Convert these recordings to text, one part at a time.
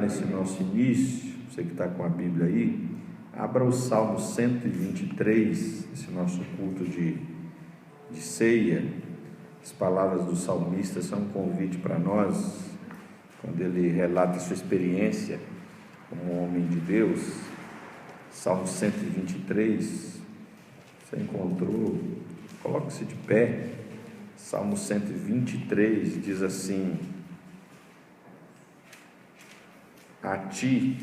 Nesse nosso início, você que está com a Bíblia aí, abra o Salmo 123, esse nosso culto de ceia. As palavras do salmista são um convite para nós, quando ele relata a sua experiência como homem de Deus. Salmo 123, você encontrou, Coloque-se de pé. Salmo 123 diz assim: a ti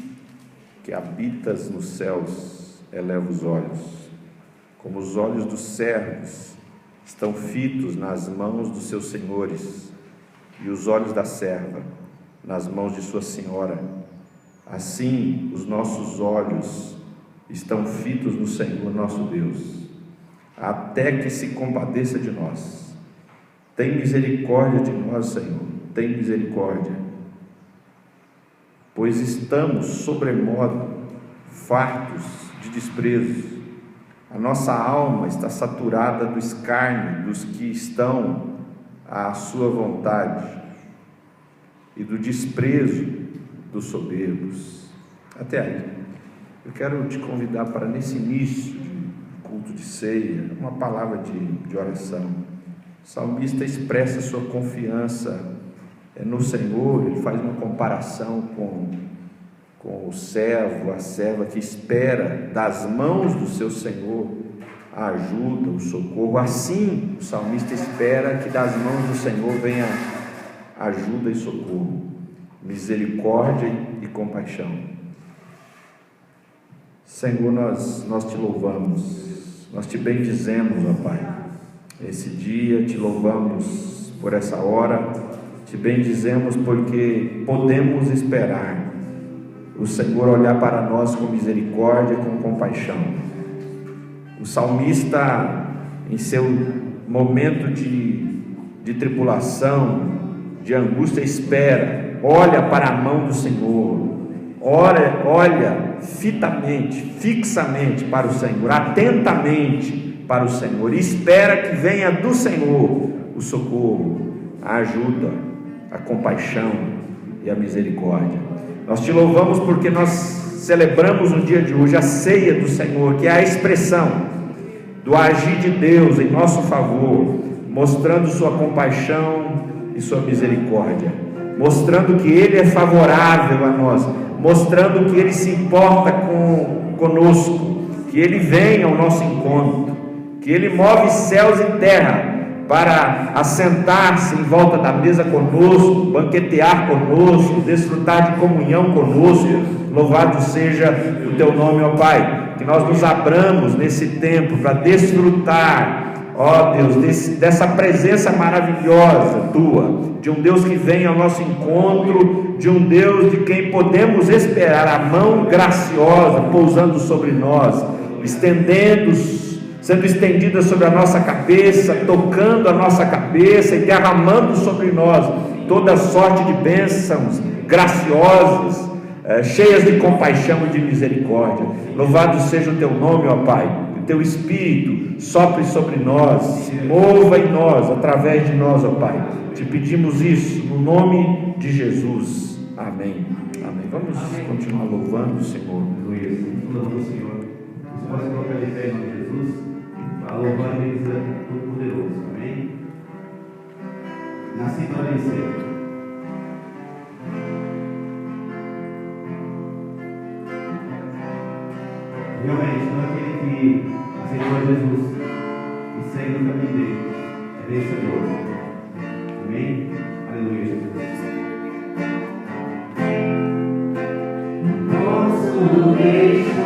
que habitas nos céus, eleva os olhos, como os olhos dos servos estão fitos nas mãos dos seus senhores, e os olhos da serva nas mãos de sua senhora. Assim os nossos olhos estão fitos no Senhor nosso Deus, até que se compadeça de nós. Tem misericórdia de nós, Senhor, tem misericórdia, pois estamos sobremodo fartos de desprezo. A nossa alma está saturada do escárnio dos que estão à sua vontade e do desprezo dos soberbos. Até aí, eu quero te convidar para, nesse início de culto de ceia, uma palavra de oração. O salmista expressa sua confiança no Senhor. Ele faz uma comparação com o servo, a serva que espera das mãos do seu Senhor a ajuda, o socorro. Assim o salmista espera que das mãos do Senhor venha ajuda e socorro, misericórdia e compaixão. Senhor, nós te louvamos, nós te bendizemos, ó Pai, esse dia, te louvamos por essa hora, te bendizemos porque podemos esperar o Senhor olhar para nós com misericórdia e com compaixão. O salmista, em seu momento de tribulação, de angústia, espera, olha para a mão do Senhor, olha fixamente para o Senhor, atentamente para o Senhor, e espera que venha do Senhor o socorro, a ajuda, a compaixão e a misericórdia. Nós te louvamos porque nós celebramos no dia de hoje a ceia do Senhor, que é a expressão do agir de Deus em nosso favor, mostrando sua compaixão e sua misericórdia, mostrando que Ele é favorável a nós, mostrando que Ele se importa conosco, que Ele vem ao nosso encontro, que Ele move céus e terra para assentar-se em volta da mesa conosco, banquetear conosco, desfrutar de comunhão conosco. Louvado seja o teu nome, ó Pai, que nós nos abramos nesse tempo para desfrutar, ó Deus, dessa presença maravilhosa tua, de um Deus que vem ao nosso encontro, de um Deus de quem podemos esperar a mão graciosa pousando sobre nós, sendo estendida sobre a nossa cabeça, tocando a nossa cabeça e derramando sobre nós toda sorte de bênçãos graciosas, cheias de compaixão e de misericórdia. Louvado seja o teu nome, ó Pai. O teu Espírito sopre sobre nós, se mova em nós, através de nós, ó Pai. Te pedimos isso no nome de Jesus. Amém. Amém. Vamos continuar louvando o Senhor. Aleluia. Louvando o Senhor. Você pode colocar de pé em nome de Jesus? A louvar a Deus é todo-poderoso, amém? Nasci para vencer. Realmente, todo aquele que aceitou a Jesus e segue no caminho dele é vencedor. Amém? Aleluia, Jesus. Posso deixar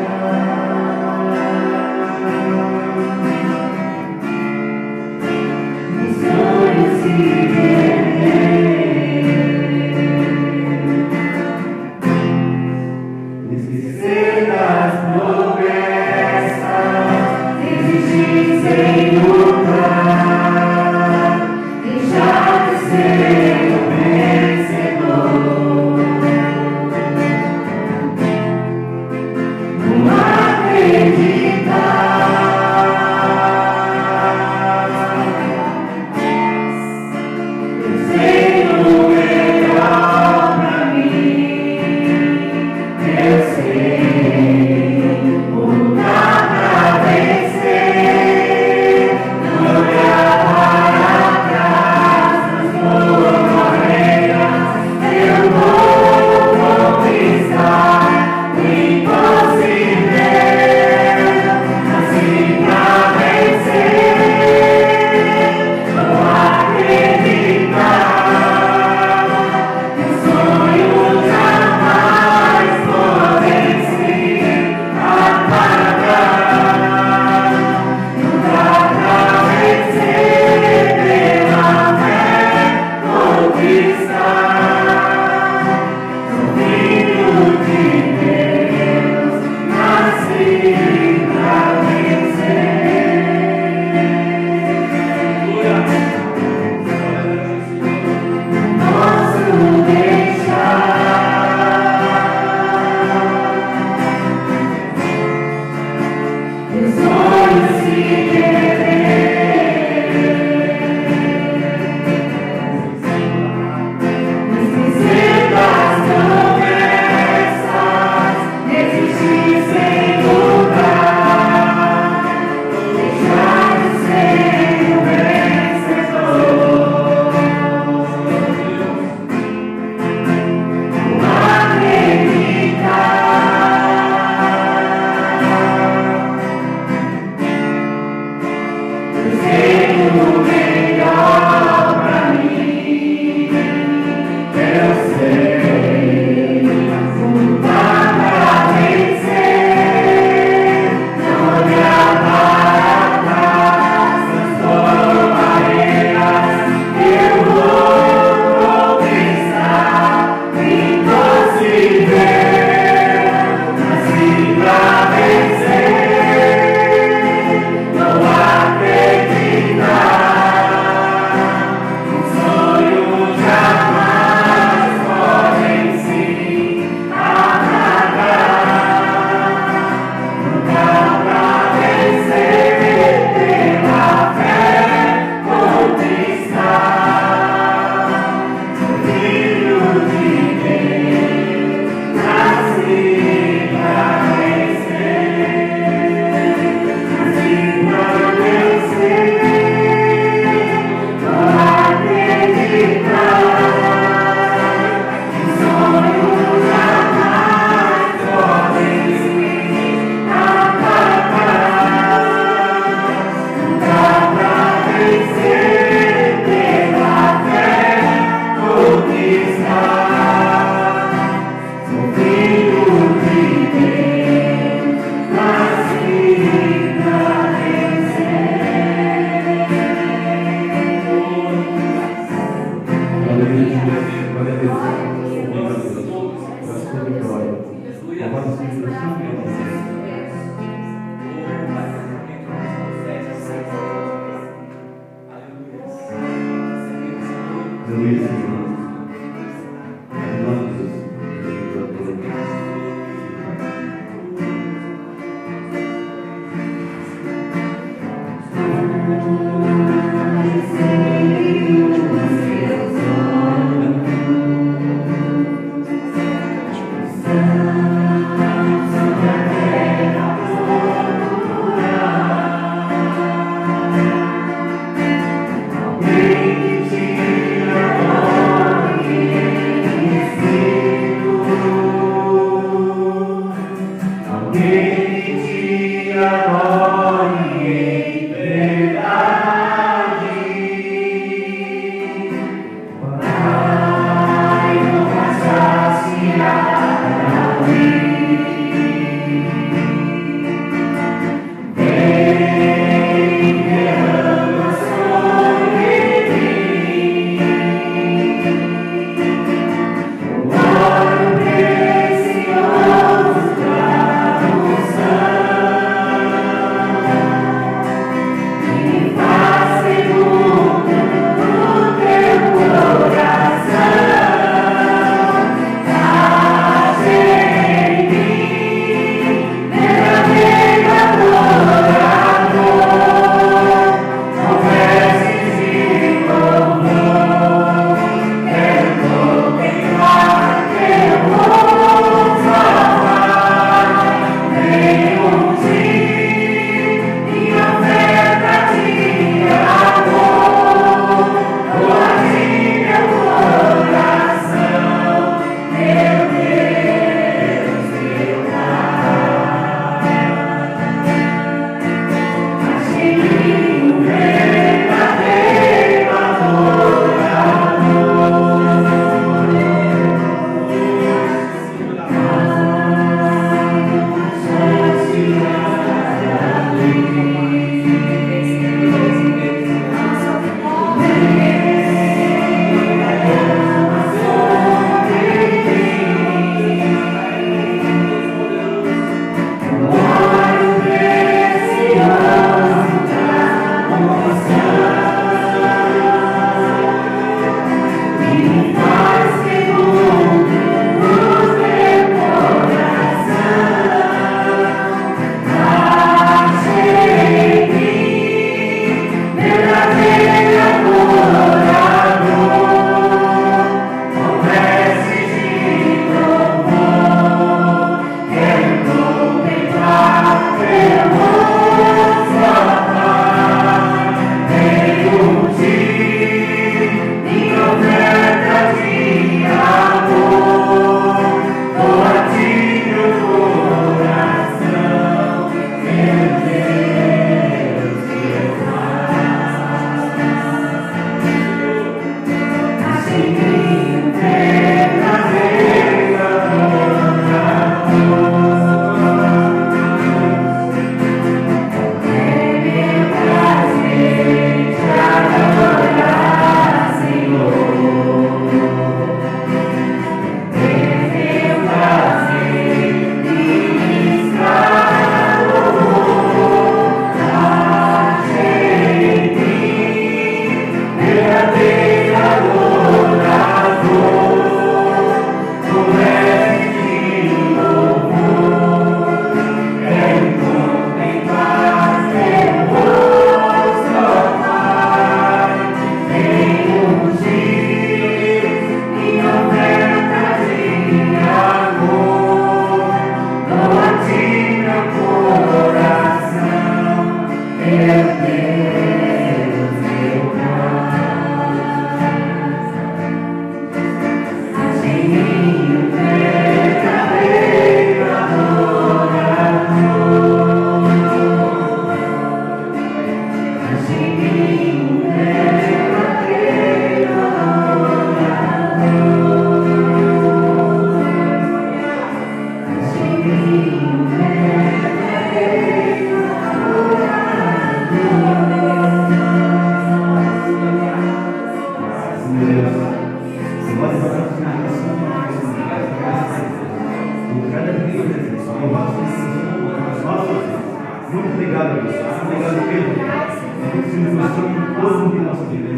Aleluia, Senhor. Em nome de Jesus. Tira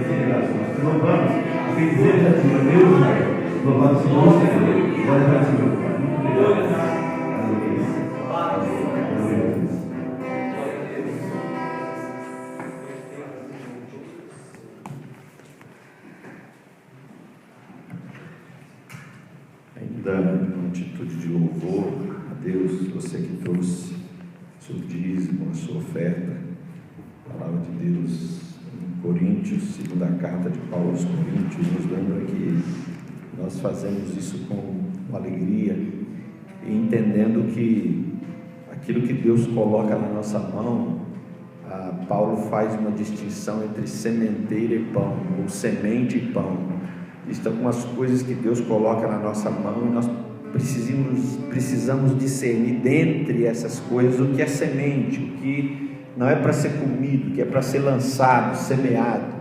celebrações. Te louvamos, porque dizemos a Ti, meu Deus Israel, louvado seja o Senhor. Glória para Ti, meu Pai. Muito obrigado. Ainda uma atitude de louvor a Deus, você que trouxe seu dízimo, a sua oferta, a palavra de Deus em Coríntios, segunda carta de Paulo aos Coríntios, nos lembra que nós fazemos isso com alegria e entendendo que aquilo que Deus coloca na nossa mão, Paulo faz uma distinção entre sementeira e pão, ou semente e pão. Estão algumas coisas que Deus coloca na nossa mão e nós precisamos discernir dentre essas coisas o que é semente, o que não é para ser comido, o que é para ser lançado, semeado,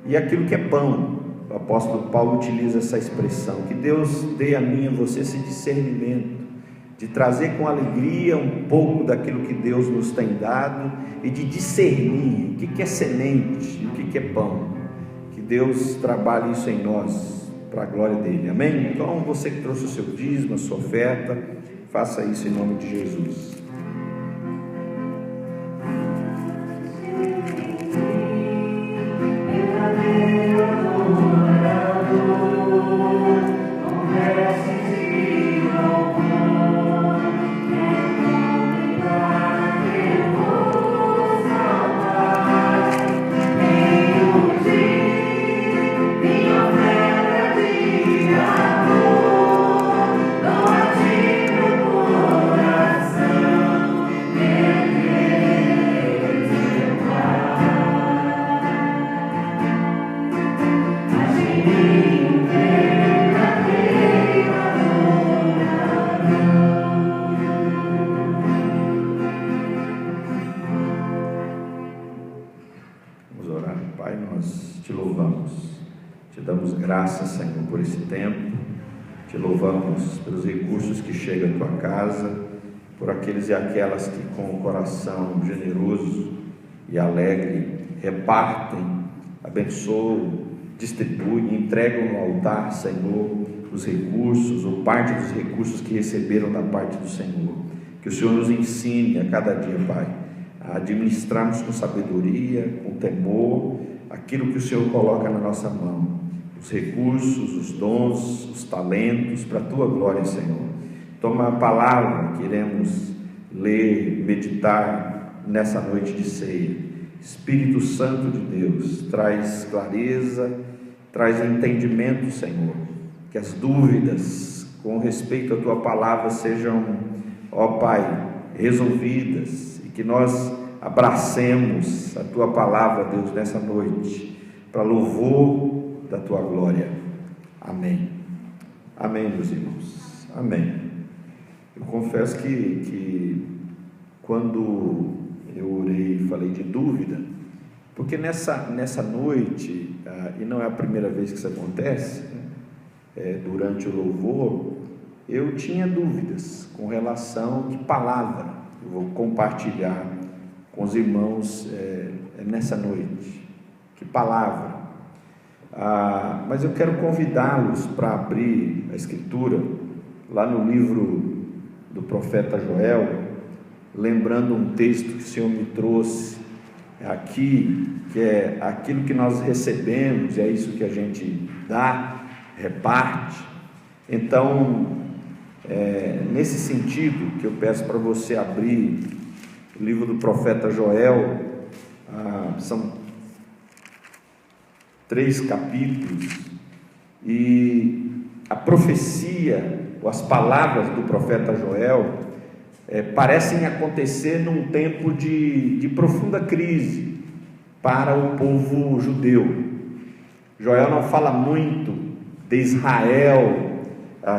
e aquilo que é pão. O apóstolo Paulo utiliza essa expressão, que Deus dê a mim e a você esse discernimento, de trazer com alegria um pouco daquilo que Deus nos tem dado e de discernir o que é semente e o que é pão. Que Deus trabalhe isso em nós, para a glória dele, amém? Então você que trouxe o seu dízimo, a sua oferta, faça isso em nome de Jesus. Graças, Senhor, por esse tempo. Te louvamos pelos recursos que chegam à tua casa, por aqueles e aquelas que com o coração generoso e alegre repartem, abençoam, distribuem, entregam no altar, Senhor, os recursos, ou parte dos recursos que receberam da parte do Senhor. Que o Senhor nos ensine a cada dia, Pai, a administrarmos com sabedoria, com temor, aquilo que o Senhor coloca na nossa mão. Os recursos, os dons, os talentos, para a tua glória, Senhor. Toma a palavra que iremos ler, meditar nessa noite de ceia. Espírito Santo de Deus, traz clareza, traz entendimento, Senhor. Que as dúvidas com respeito à tua palavra sejam, ó Pai, resolvidas, e que nós abracemos a tua palavra, Deus, nessa noite, para louvor da tua glória. Amém. Amém, meus irmãos. Amém. Eu confesso que quando eu orei e falei de dúvida, porque nessa noite, e não é a primeira vez que isso acontece, durante o louvor, eu tinha dúvidas com relação a que palavra eu vou compartilhar com os irmãos nessa noite. Que palavra? Mas eu quero convidá-los para abrir a Escritura, lá no livro do profeta Joel, lembrando um texto que o Senhor me trouxe aqui, que é aquilo que nós recebemos, é isso que a gente dá, reparte. Então, nesse sentido que eu peço para você abrir o livro do profeta Joel, são 3 capítulos, e a profecia, ou as palavras do profeta Joel, parecem acontecer num tempo de profunda crise para o povo judeu. Joel não fala muito de Israel,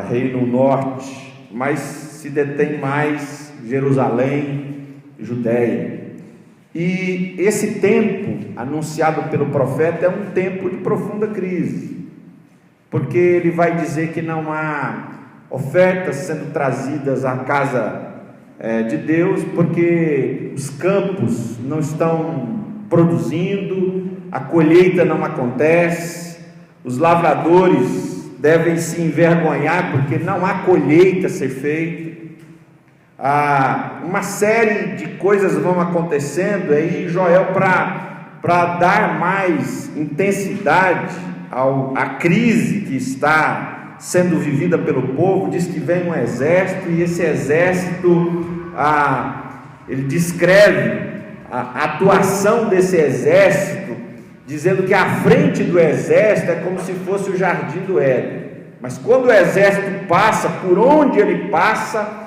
reino norte, mas se detém mais Jerusalém, Judéia. E esse tempo anunciado pelo profeta é um tempo de profunda crise, porque ele vai dizer que não há ofertas sendo trazidas à casa de Deus, porque os campos não estão produzindo, a colheita não acontece, os lavradores devem se envergonhar porque não há colheita a ser feita. Uma série de coisas vão acontecendo aí. Joel, para dar mais intensidade à crise que está sendo vivida pelo povo, diz que vem um exército, e esse exército, ele descreve a atuação desse exército, dizendo que a frente do exército é como se fosse o jardim do Éden, mas quando o exército passa, por onde ele passa,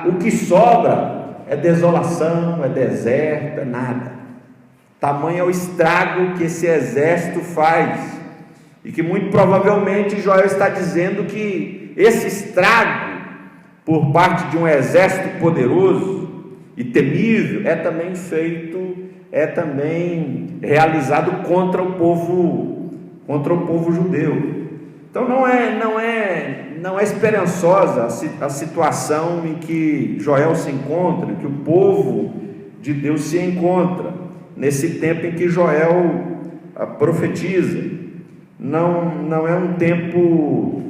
o que sobra é desolação, é deserto, é nada. Tamanho é o estrago que esse exército faz, e que muito provavelmente Joel está dizendo que esse estrago por parte de um exército poderoso e temível é também realizado contra o povo judeu. Então não é esperançosa a situação em que Joel se encontra, que o povo de Deus se encontra nesse tempo em que Joel profetiza. Não é um tempo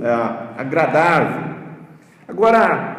agradável. Agora,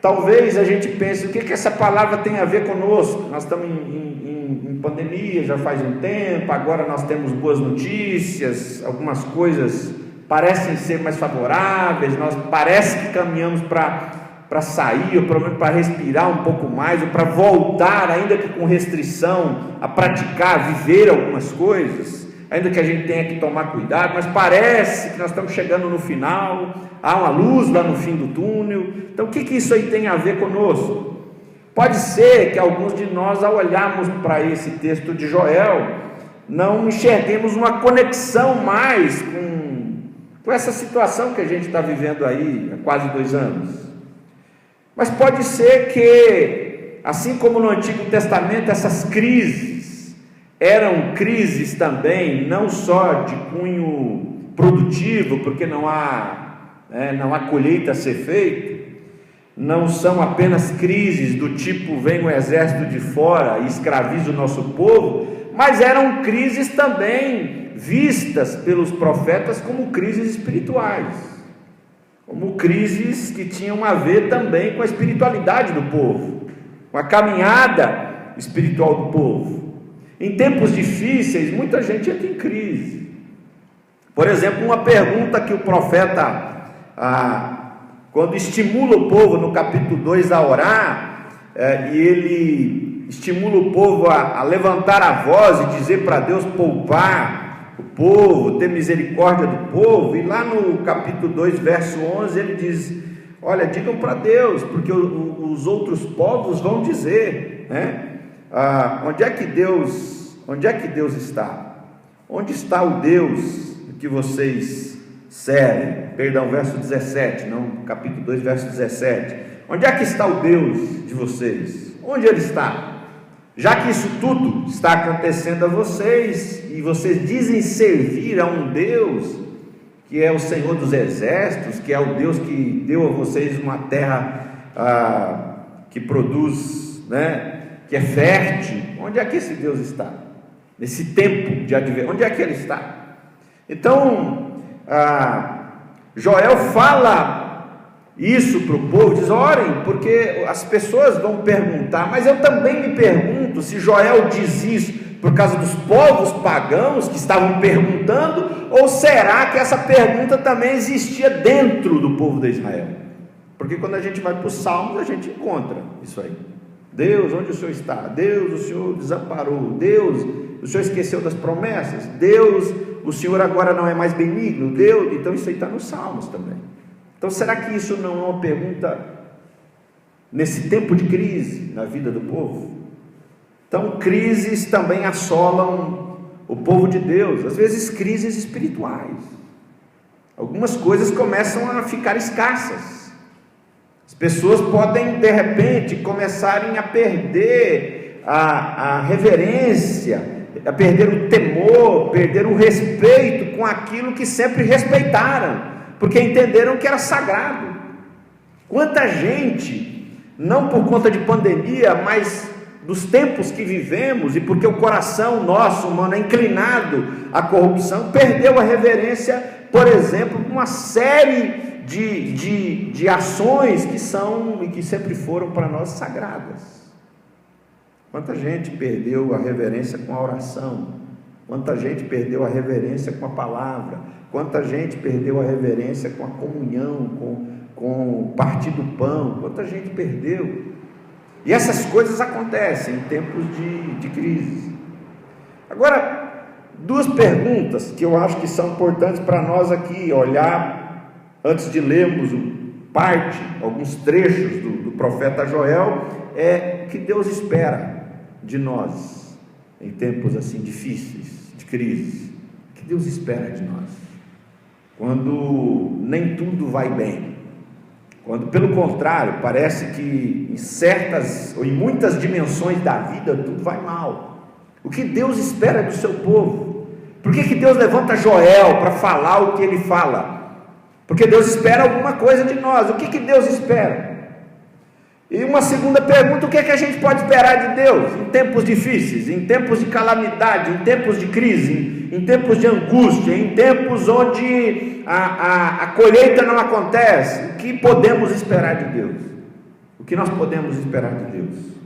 talvez a gente pense, o que essa palavra tem a ver conosco? Nós estamos em pandemia já faz um tempo, agora nós temos boas notícias, algumas coisas parecem ser mais favoráveis, nós parece que caminhamos para sair, ou pelo menos para respirar um pouco mais, ou para voltar, ainda que com restrição, a praticar, a viver algumas coisas, ainda que a gente tenha que tomar cuidado, mas parece que nós estamos chegando no final, há uma luz lá no fim do túnel. Então o que isso aí tem a ver conosco? Pode ser que alguns de nós, ao olharmos para esse texto de Joel, não enxerguemos uma conexão mais com essa situação que a gente está vivendo aí há quase 2 anos. Mas pode ser que, assim como no Antigo Testamento, essas crises eram crises também, não só de cunho produtivo, porque não há colheita a ser feita, não são apenas crises do tipo, vem o exército de fora e escraviza o nosso povo, mas eram crises também vistas pelos profetas como crises espirituais, como crises que tinham a ver também com a espiritualidade do povo, com a caminhada espiritual do povo. Em tempos difíceis, muita gente entra em crise. Por exemplo, uma pergunta que o profeta, quando estimula o povo no capítulo 2 a orar, e ele estimula o povo a levantar a voz e dizer para Deus poupar o povo, ter misericórdia do povo, e lá no capítulo 2, verso 11, ele diz: olha, digam para Deus, porque os outros povos vão dizer, né? Onde é que Deus está? Onde está o Deus que vocês servem? Perdão, verso 17, não, capítulo 2, verso 17. Onde é que está o Deus de vocês? Onde ele está? Já que isso tudo está acontecendo a vocês, e vocês dizem servir a um Deus que é o Senhor dos exércitos, que é o Deus que deu a vocês uma terra que produz, né, que é fértil, onde é que esse Deus está? Nesse tempo de adversidade, onde é que ele está? Então, Joel fala isso para o povo, diz: orem, porque as pessoas vão perguntar. Mas eu também me pergunto se Joel diz isso por causa dos povos pagãos que estavam perguntando, ou será que essa pergunta também existia dentro do povo de Israel? Porque quando a gente vai para os Salmos, a gente encontra isso aí. Deus, onde o Senhor está? Deus, o Senhor desamparou. Deus, o Senhor esqueceu das promessas. Deus, o Senhor agora não é mais benigno. Deus, então isso aí está nos Salmos também. Então será que isso não é uma pergunta nesse tempo de crise na vida do povo? Então crises também assolam o povo de Deus, às vezes crises espirituais. Algumas coisas começam a ficar escassas. As pessoas podem de repente começarem a perder a reverência, a perder o temor, perder o respeito com aquilo que sempre respeitaram, porque entenderam que era sagrado. Quanta gente, não por conta de pandemia, mas dos tempos que vivemos, e porque o coração nosso, humano, é inclinado à corrupção, perdeu a reverência, por exemplo, uma série de ações que são e que sempre foram para nós sagradas. Quanta gente perdeu a reverência com a oração, quanta gente perdeu a reverência com a palavra, quanta gente perdeu a reverência com a comunhão, com o partir do pão, quanta gente perdeu. E essas coisas acontecem em tempos de crise. Agora, duas perguntas que eu acho que são importantes para nós aqui olhar, antes de lermos alguns trechos do profeta Joel, é o que Deus espera de nós em tempos assim difíceis, de crise. O que Deus espera de nós quando nem tudo vai bem, quando pelo contrário parece que em muitas dimensões da vida tudo vai mal. O que Deus espera do seu povo? Por que Deus levanta Joel para falar o que ele fala? Porque Deus espera alguma coisa de nós. O que Deus espera? E uma segunda pergunta: o que a gente pode esperar de Deus em tempos difíceis, em tempos de calamidade, em tempos de crise, em tempos de angústia, em tempos onde a colheita não acontece? O que podemos esperar de Deus? O que nós podemos esperar de Deus?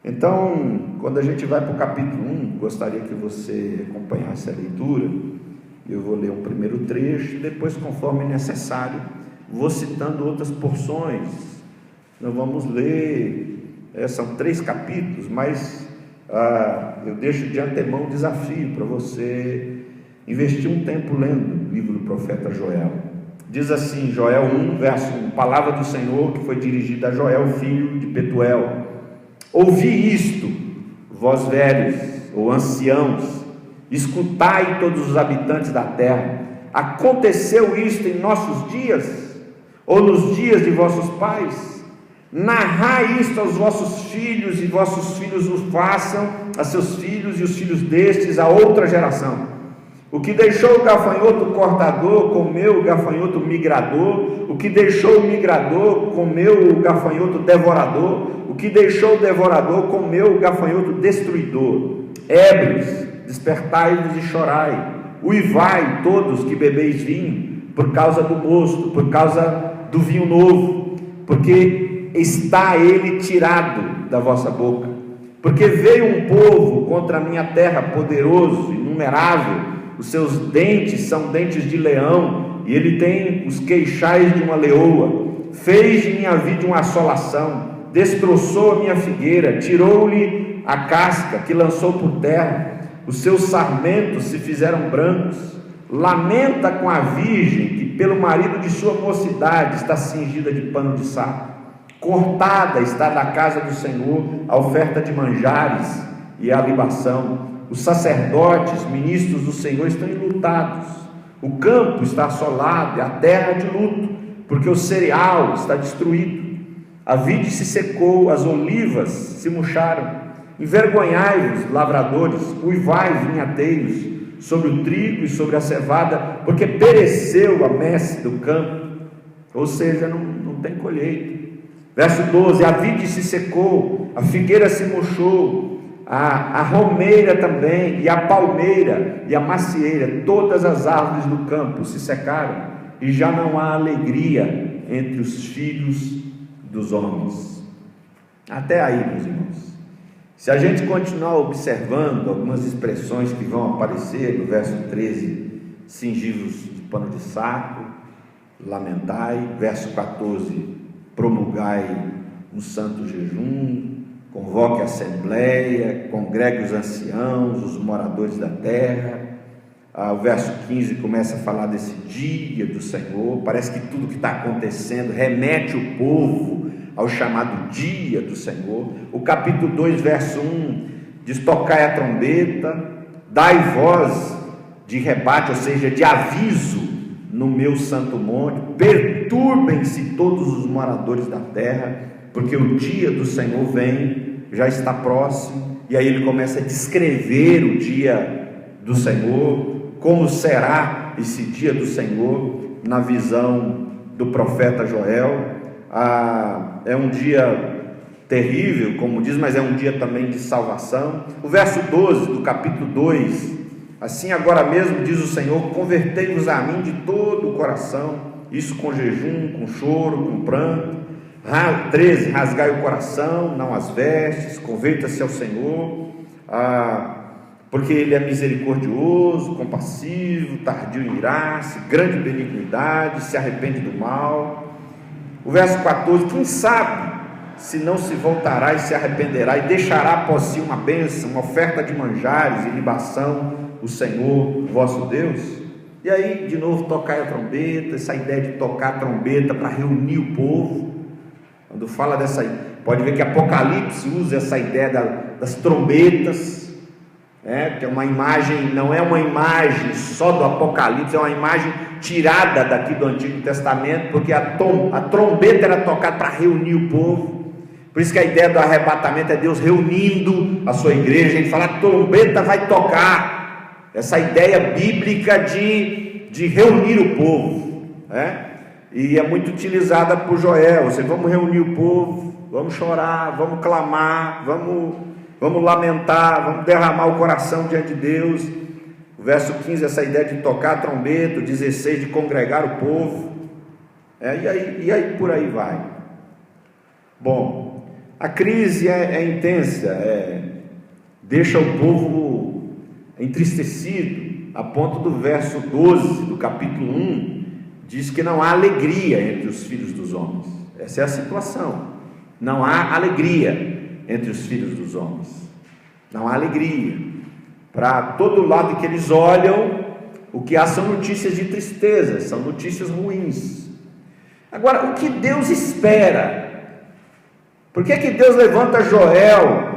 Então, quando a gente vai para o capítulo 1, gostaria que você acompanhasse a leitura. Eu vou ler um primeiro trecho, depois, conforme necessário, vou citando outras porções. Nós vamos ler, são 3 capítulos, mas eu deixo de antemão um desafio para você investir um tempo lendo o livro do profeta Joel. Diz assim, Joel 1, verso 1, palavra do Senhor que foi dirigida a Joel, filho de Petuel: ouvi isto, vós velhos ou anciãos, escutai todos os habitantes da terra. Aconteceu isto em nossos dias, ou nos dias de vossos pais? Narrai isto aos vossos filhos, e vossos filhos o façam a seus filhos, e os filhos destes a outra geração. O que deixou o gafanhoto cortador, comeu o gafanhoto migrador. O que deixou o migrador, comeu o gafanhoto devorador. O que deixou o devorador, comeu o gafanhoto destruidor. Ébrios, despertai-vos e chorai. Uivai todos que bebeis vinho, por causa do mosto, por causa do vinho novo, porque está ele tirado da vossa boca. Porque veio um povo contra a minha terra, poderoso, inumerável. Os seus dentes são dentes de leão, e ele tem os queixais de uma leoa. Fez de minha vida uma assolação, destroçou a minha figueira, tirou-lhe a casca, que lançou por terra. Os seus sarmentos se fizeram brancos. Lamenta com a virgem, que pelo marido de sua mocidade está cingida de pano de saco. Cortada está da casa do Senhor a oferta de manjares e a libação. Os sacerdotes, ministros do Senhor, estão enlutados. O campo está assolado e a terra de luto, porque o cereal está destruído. A vide se secou, as olivas se murcharam. Envergonhai-vos, lavradores, uivai, vinhateiros, sobre o trigo e sobre a cevada, porque pereceu a messe do campo. Ou seja, não tem colheita. Verso 12, a vide se secou, a figueira se murchou, a romeira também, e a palmeira, e a macieira, todas as árvores do campo se secaram, e já não há alegria entre os filhos dos homens. Até aí, meus irmãos. Se a gente continuar observando algumas expressões que vão aparecer no verso 13, cingivos de pano de saco, lamentai, verso 14, promulgai um santo jejum, convoque a assembleia, congregue os anciãos, os moradores da terra. O verso 15 começa a falar desse dia do Senhor. Parece que tudo que está acontecendo remete o povo ao chamado dia do Senhor. O capítulo 2, verso 1 diz: tocai a trombeta, dai voz de rebate, ou seja, de aviso no meu santo monte, perturbem-se todos os moradores da terra, porque o dia do Senhor vem, já está próximo. E aí ele começa a descrever o dia do Senhor, como será esse dia do Senhor na visão do profeta Joel. É um dia terrível, como diz, mas é um dia também de salvação. O verso 12 do capítulo 2: assim agora mesmo diz o Senhor, convertei-vos a mim de todo o coração, isso com jejum, com choro, com pranto. 13, rasgai o coração, não as vestes, converta-se ao Senhor, porque Ele é misericordioso, compassivo, tardio em irar-se, grande benignidade, se arrepende do mal. O verso 14: quem sabe se não se voltará e se arrependerá e deixará após si uma bênção, uma oferta de manjares e libação, o Senhor vosso Deus. E aí de novo tocai a trombeta, essa ideia de tocar a trombeta para reunir o povo. Quando fala dessa, pode ver que Apocalipse usa essa ideia das trombetas, que é uma imagem, não é uma imagem só do Apocalipse, é uma imagem tirada daqui do Antigo Testamento, porque a trombeta era tocada para reunir o povo. Por isso que a ideia do arrebatamento é Deus reunindo a sua igreja. Ele fala, a trombeta vai tocar, essa ideia bíblica de reunir o povo, e é muito utilizada por Joel. Vamos reunir o povo, vamos chorar, vamos clamar, vamos lamentar, vamos derramar o coração diante de Deus. O verso 15, essa ideia de tocar a trombeta. O 16, de congregar o povo, e aí por aí vai. Bom, a crise é intensa, deixa o povo entristecido, a ponto do verso 12 do capítulo 1, diz que não há alegria entre os filhos dos homens. Essa é a situação, não há alegria entre os filhos dos homens, não há alegria. Para todo lado que eles olham, o que há são notícias de tristeza, são notícias ruins. Agora, o que Deus espera? Por que Deus levanta Joel?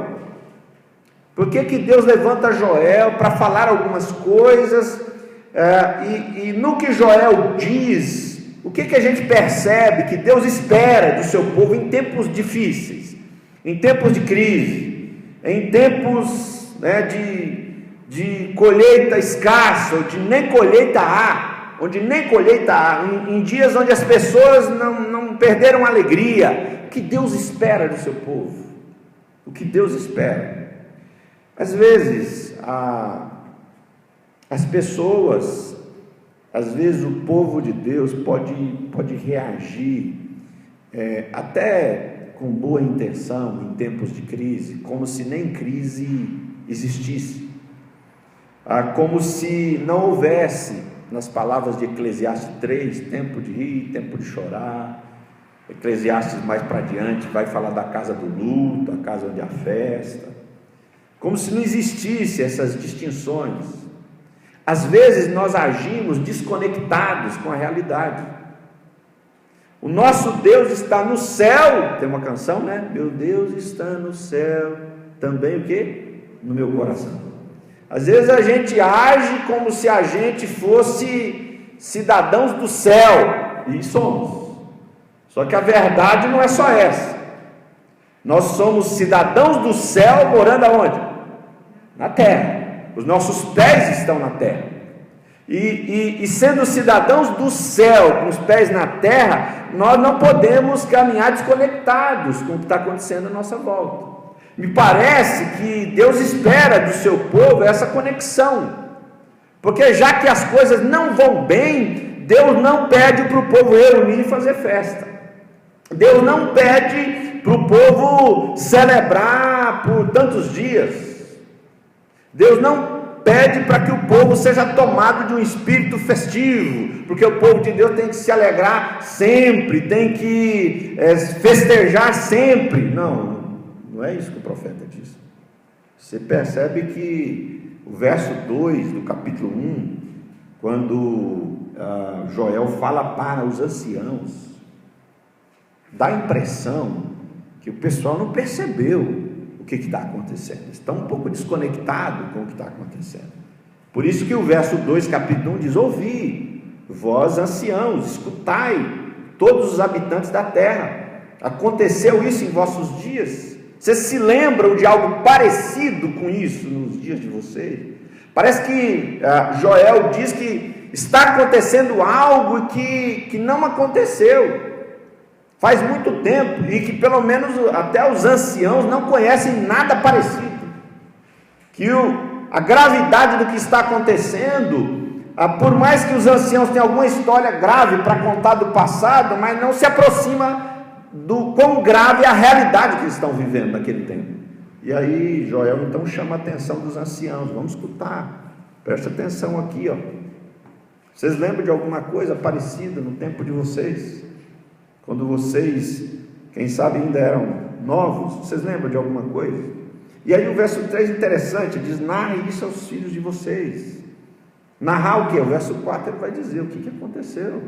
Por que Deus levanta Joel para falar algumas coisas? E no que Joel diz, o que a gente percebe que Deus espera do seu povo em tempos difíceis, em tempos de crise, em tempos de colheita escassa, onde nem colheita há, em dias onde as pessoas não perderam a alegria. O que Deus espera do seu povo? O que Deus espera? Às vezes, as pessoas, às vezes o povo de Deus pode reagir, até com boa intenção, em tempos de crise, como se nem crise existisse, como se não houvesse, nas palavras de Eclesiastes 3, tempo de rir, tempo de chorar. Eclesiastes mais para adiante vai falar da casa do luto, a casa onde há festa, como se não existisse essas distinções. Às vezes nós agimos desconectados com a realidade. O nosso Deus está no céu, tem uma canção, Meu Deus está no céu, também o quê? No meu coração. Às vezes a gente age como se a gente fosse cidadãos do céu, e somos. Só que a verdade não é só essa. Nós somos cidadãos do céu morando aonde? Na terra. Os nossos pés estão na terra. E sendo cidadãos do céu, com os pés na terra, nós não podemos caminhar desconectados com o que está acontecendo à nossa volta. Me parece que Deus espera do seu povo essa conexão. Porque já que as coisas não vão bem, Deus não pede para o povo reunir e fazer festa. Deus não pede para o povo celebrar por tantos dias. Deus não pede para que o povo seja tomado de um espírito festivo, porque o povo de Deus tem que se alegrar sempre, tem que festejar sempre. Não é isso que o profeta diz. Você percebe que o verso 2 do capítulo 1, quando Joel fala para os anciãos, dá a impressão que o pessoal não percebeu o que está acontecendo, estão um pouco desconectados com o que está acontecendo. Por isso que o verso 2, capítulo 1 diz: ouvi, vós anciãos, escutai, todos os habitantes da terra, aconteceu isso em vossos dias? Vocês se lembram de algo parecido com isso nos dias de vocês? Parece que Joel diz que está acontecendo algo que não aconteceu. faz muito tempo, e que pelo menos até os anciãos não conhecem nada parecido, que a gravidade do que está acontecendo, por mais que os anciãos tenham alguma história grave para contar do passado, mas não se aproxima do quão grave é a realidade que eles estão vivendo naquele tempo. E aí Joel então chama a atenção dos anciãos: vamos escutar, presta atenção aqui, ó. Vocês lembram de alguma coisa parecida no tempo de vocês? Quando vocês, quem sabe, ainda eram novos, vocês lembram de alguma coisa? E aí o verso 3 é interessante, diz: narre isso aos filhos de vocês. Narrar o que? O verso 4 ele vai dizer o que aconteceu,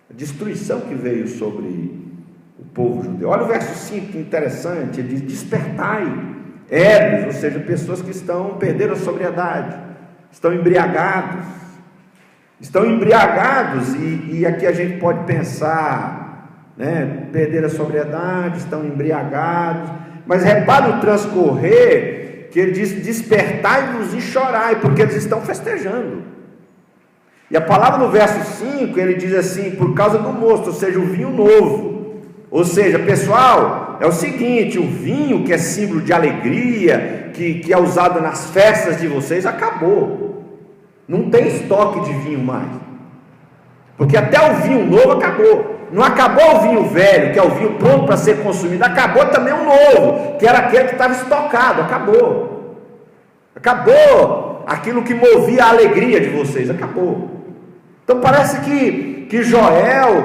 a destruição que veio sobre o povo judeu. Olha o verso 5, que interessante, ele diz: despertai, ébrios, ou seja, pessoas que perderam a sobriedade, estão embriagados, e aqui a gente pode pensar, né, perder a sobriedade, estão embriagados, mas repara o transcorrer, que ele diz: despertai-vos e chorai, porque eles estão festejando. E a palavra no verso 5, ele diz assim: por causa do mosto, ou seja, o vinho novo. Ou seja, pessoal, é o seguinte, o vinho que é símbolo de alegria, que é usado nas festas de vocês, acabou. Não tem estoque de vinho mais, porque até o vinho novo acabou. Não acabou o vinho velho, que é o vinho pronto para ser consumido, acabou também o novo, que era aquele que estava estocado. Acabou aquilo que movia a alegria de vocês, acabou. Então parece que Joel,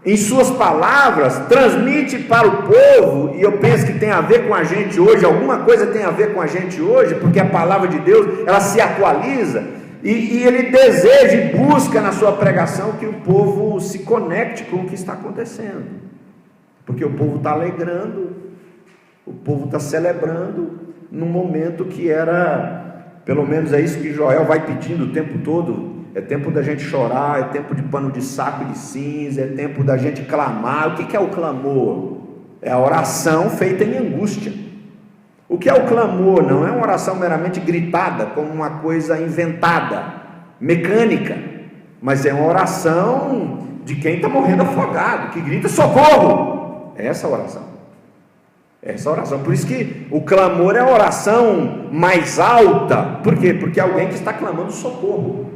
em suas palavras, transmite para o povo, e eu penso que tem a ver com a gente hoje, alguma coisa tem a ver com a gente hoje, porque a palavra de Deus, ela se atualiza, e ele deseja e busca na sua pregação que o povo se conecte com o que está acontecendo, porque o povo está alegrando, o povo está celebrando, num momento que era, pelo menos é isso que Joel vai pedindo o tempo todo: é tempo da gente chorar, é tempo de pano de saco e de cinza, é tempo da gente clamar. O que é o clamor? É a oração feita em angústia. O que é o clamor? Não é uma oração meramente gritada, como uma coisa inventada, mecânica, mas é uma oração de quem está morrendo afogado, que grita socorro. É essa a oração. Essa oração, por isso que o clamor é a oração mais alta. Por quê? Porque é alguém que está clamando socorro.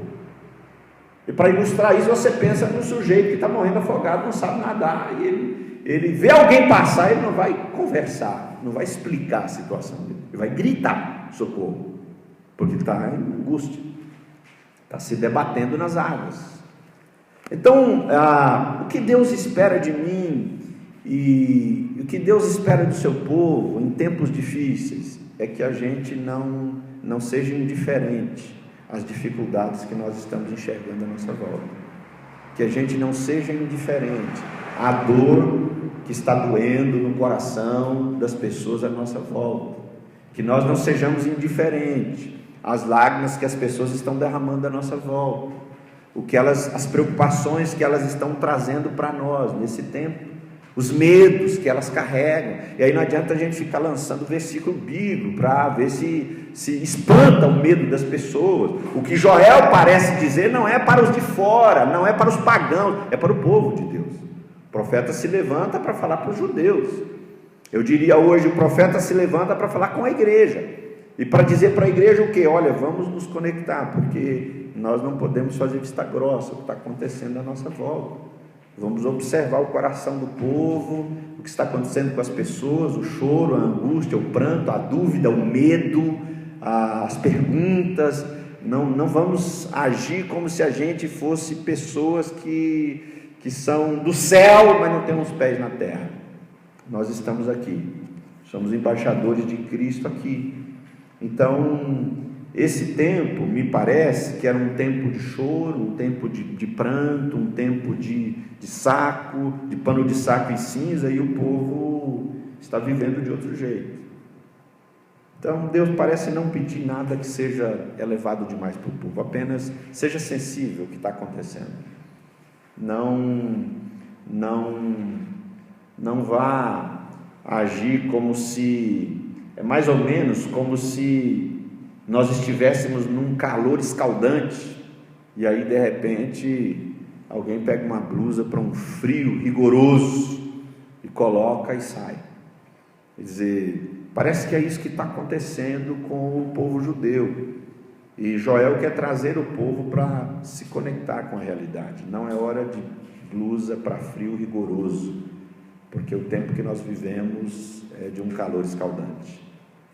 E para ilustrar isso, você pensa no sujeito que está morrendo afogado, não sabe nadar, e ele vê alguém passar, ele não vai conversar, não vai explicar a situação dele, ele vai gritar socorro, porque está em angústia, está se debatendo nas águas. Então, o que Deus espera de mim e o que Deus espera do seu povo em tempos difíceis é que a gente não seja indiferente às dificuldades que nós estamos enxergando à nossa volta, que a gente não seja indiferente à dor que está doendo no coração das pessoas à nossa volta, que nós não sejamos indiferentes às lágrimas que as pessoas estão derramando à nossa volta, as preocupações que elas estão trazendo para nós nesse tempo, os medos que elas carregam. E aí não adianta a gente ficar lançando versículo bíblico para ver se espanta o medo das pessoas. O que Joel parece dizer não é para os de fora, não é para os pagãos, é para o povo de Deus. O profeta se levanta para falar para os judeus. Eu diria hoje, o profeta se levanta para falar com a igreja, e para dizer para a igreja o que? Olha, vamos nos conectar, porque nós não podemos fazer vista grossa o que está acontecendo à nossa volta. Vamos observar o coração do povo, o que está acontecendo com as pessoas, o choro, a angústia, o pranto, a dúvida, o medo, as perguntas. Não vamos agir como se a gente fosse pessoas que são do céu, mas não temos pés na terra. Nós estamos aqui, somos embaixadores de Cristo aqui. Então, esse tempo me parece que era um tempo de choro, um tempo de pranto, um tempo de saco, de pano de saco e cinza, e o povo está vivendo de outro jeito. Então Deus parece não pedir nada que seja elevado demais para o povo, apenas seja sensível ao que está acontecendo. Não vá agir como se, é mais ou menos como se nós estivéssemos num calor escaldante, e aí de repente alguém pega uma blusa para um frio rigoroso e coloca e sai. Quer dizer, parece que é isso que está acontecendo com o povo judeu. E Joel quer trazer o povo para se conectar com a realidade. Não é hora de blusa para frio rigoroso, porque o tempo que nós vivemos é de um calor escaldante.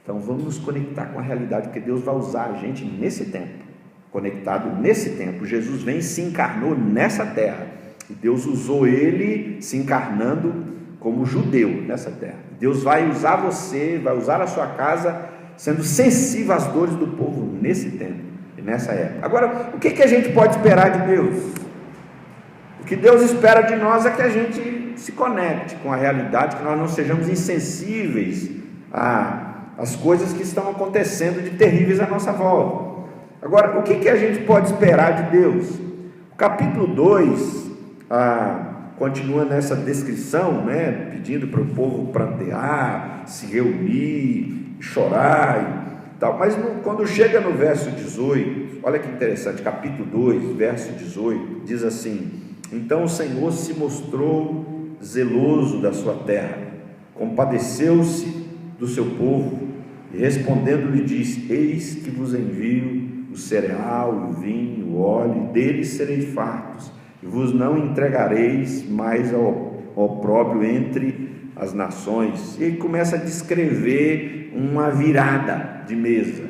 Então vamos nos conectar com a realidade, porque Deus vai usar a gente nesse tempo, conectado nesse tempo. Jesus vem e se encarnou nessa terra, e Deus usou ele se encarnando como judeu nessa terra. Deus vai usar você, vai usar a sua casa, sendo sensível às dores do povo nesse tempo e nessa época. Agora, o que a gente pode esperar de Deus? O que Deus espera de nós é que a gente se conecte com a realidade, que nós não sejamos insensíveis às coisas que estão acontecendo de terríveis à nossa volta. Agora, o que a gente pode esperar de Deus? O capítulo 2 continua nessa descrição, né, pedindo para o povo prantear, se reunir, chorar e tal. Mas quando chega no verso 18, olha que interessante, capítulo 2, verso 18, diz assim: então o Senhor se mostrou zeloso da sua terra, compadeceu-se do seu povo, e respondendo lhe disse: eis que vos envio o cereal, o vinho, o óleo, e deles sereis fartos, e vos não entregareis mais ao opróbrio entre as nações. E ele começa a descrever uma virada de mesa,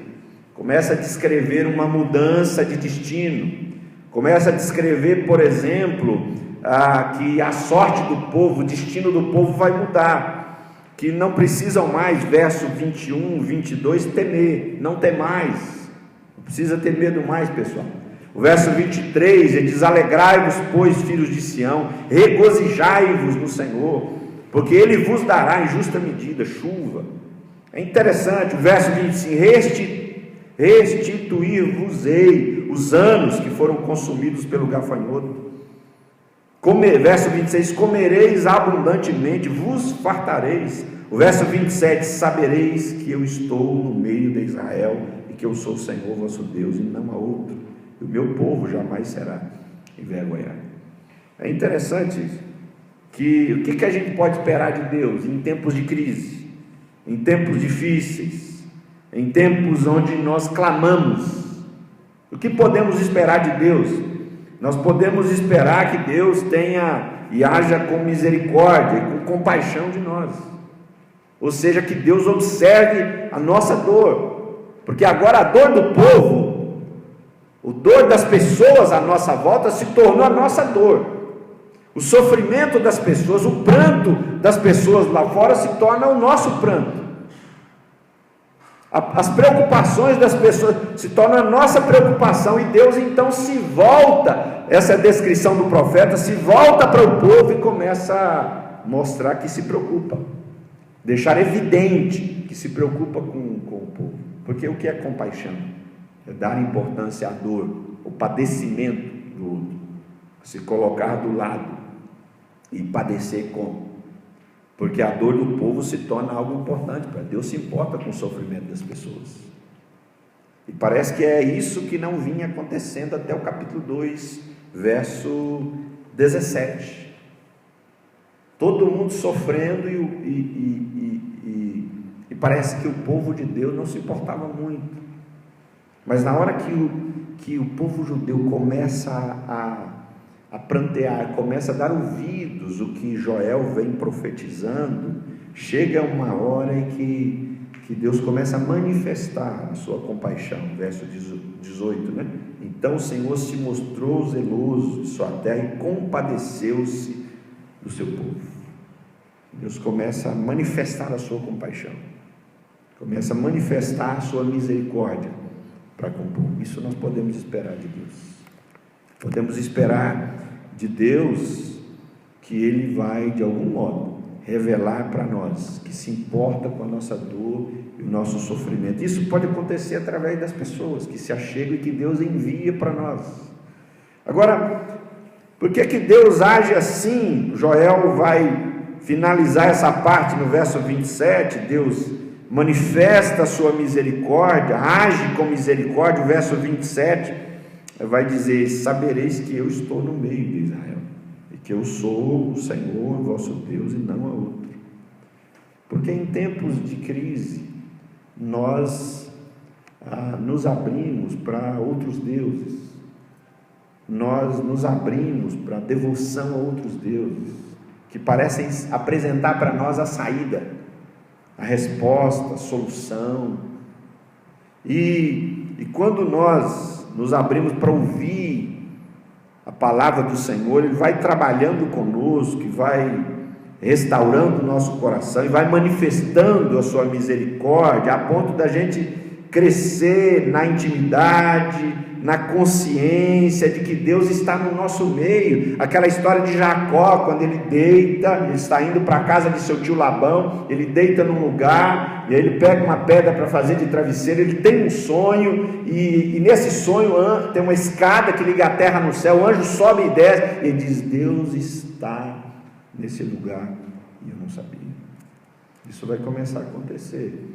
começa a descrever uma mudança de destino, começa a descrever, por exemplo, que a sorte do povo, o destino do povo vai mudar, que não precisam mais, verso 21, 22, temer, não temais, não precisa ter medo mais, pessoal. O verso 23, ele diz: alegrai-vos, pois, filhos de Sião, regozijai-vos no Senhor, porque ele vos dará em justa medida chuva. É interessante, o verso 25, restituir-vos-ei os anos que foram consumidos pelo gafanhoto. Verso 26, comereis abundantemente, vos fartareis. O verso 27, sabereis que eu estou no meio de Israel, e que eu sou o Senhor vosso Deus, e não há outro, e o meu povo jamais será envergonhado. É interessante isso, que o que a gente pode esperar de Deus em tempos de crise, em tempos difíceis, em tempos onde nós clamamos? O que podemos esperar de Deus? Nós podemos esperar que Deus tenha e haja com misericórdia e com compaixão de nós, ou seja, que Deus observe a nossa dor, porque agora a dor do povo, o dor das pessoas à nossa volta se tornou a nossa dor. O sofrimento das pessoas, o pranto das pessoas lá fora se torna o nosso pranto. As preocupações das pessoas se tornam a nossa preocupação, e Deus então se volta, essa é a descrição do profeta, se volta para o povo e começa a mostrar que se preocupa, deixar evidente que se preocupa com o povo. Porque o que é compaixão? É dar importância à dor, ao padecimento do outro, se colocar do lado e padecer com. Porque a dor do povo se torna algo importante para Deus. Se importa com o sofrimento das pessoas, e parece que é isso que não vinha acontecendo até o capítulo 2, verso 17. Todo mundo sofrendo, e parece que o povo de Deus não se importava muito. Mas na hora que o povo judeu começa a prantear, começa a dar ouvidos ao que Joel vem profetizando, chega uma hora em que Deus começa a manifestar a sua compaixão. Verso 18, né? Então o Senhor se mostrou zeloso de sua terra e compadeceu-se do seu povo. Deus começa a manifestar a sua compaixão, começa a manifestar a sua misericórdia para com o povo. Isso nós podemos esperar de Deus. Podemos esperar de Deus que Ele vai, de algum modo, revelar para nós que se importa com a nossa dor e o nosso sofrimento. Isso pode acontecer através das pessoas que se achegam e que Deus envia para nós. Agora, por que Deus age assim? Joel vai finalizar essa parte no verso 27, Deus manifesta a sua misericórdia, age com misericórdia. O verso 27 vai dizer: sabereis que eu estou no meio de Israel, e que eu sou o Senhor vosso Deus e não há outro. Porque em tempos de crise, nós nos abrimos para outros deuses, nós nos abrimos para devoção a outros deuses, que parecem apresentar para nós a saída, a resposta, a solução. E quando nós nos abrimos para ouvir a palavra do Senhor, Ele vai trabalhando conosco, e vai restaurando o nosso coração, e vai manifestando a sua misericórdia, a ponto da gente crescer na intimidade, na consciência de que Deus está no nosso meio. Aquela história de Jacó, quando ele deita, ele está indo para a casa de seu tio Labão, ele deita num lugar, e aí ele pega uma pedra para fazer de travesseiro, ele tem um sonho, e nesse sonho tem uma escada que liga a terra no céu, o anjo sobe e desce, e ele diz: Deus está nesse lugar, e eu não sabia. Isso vai começar a acontecer,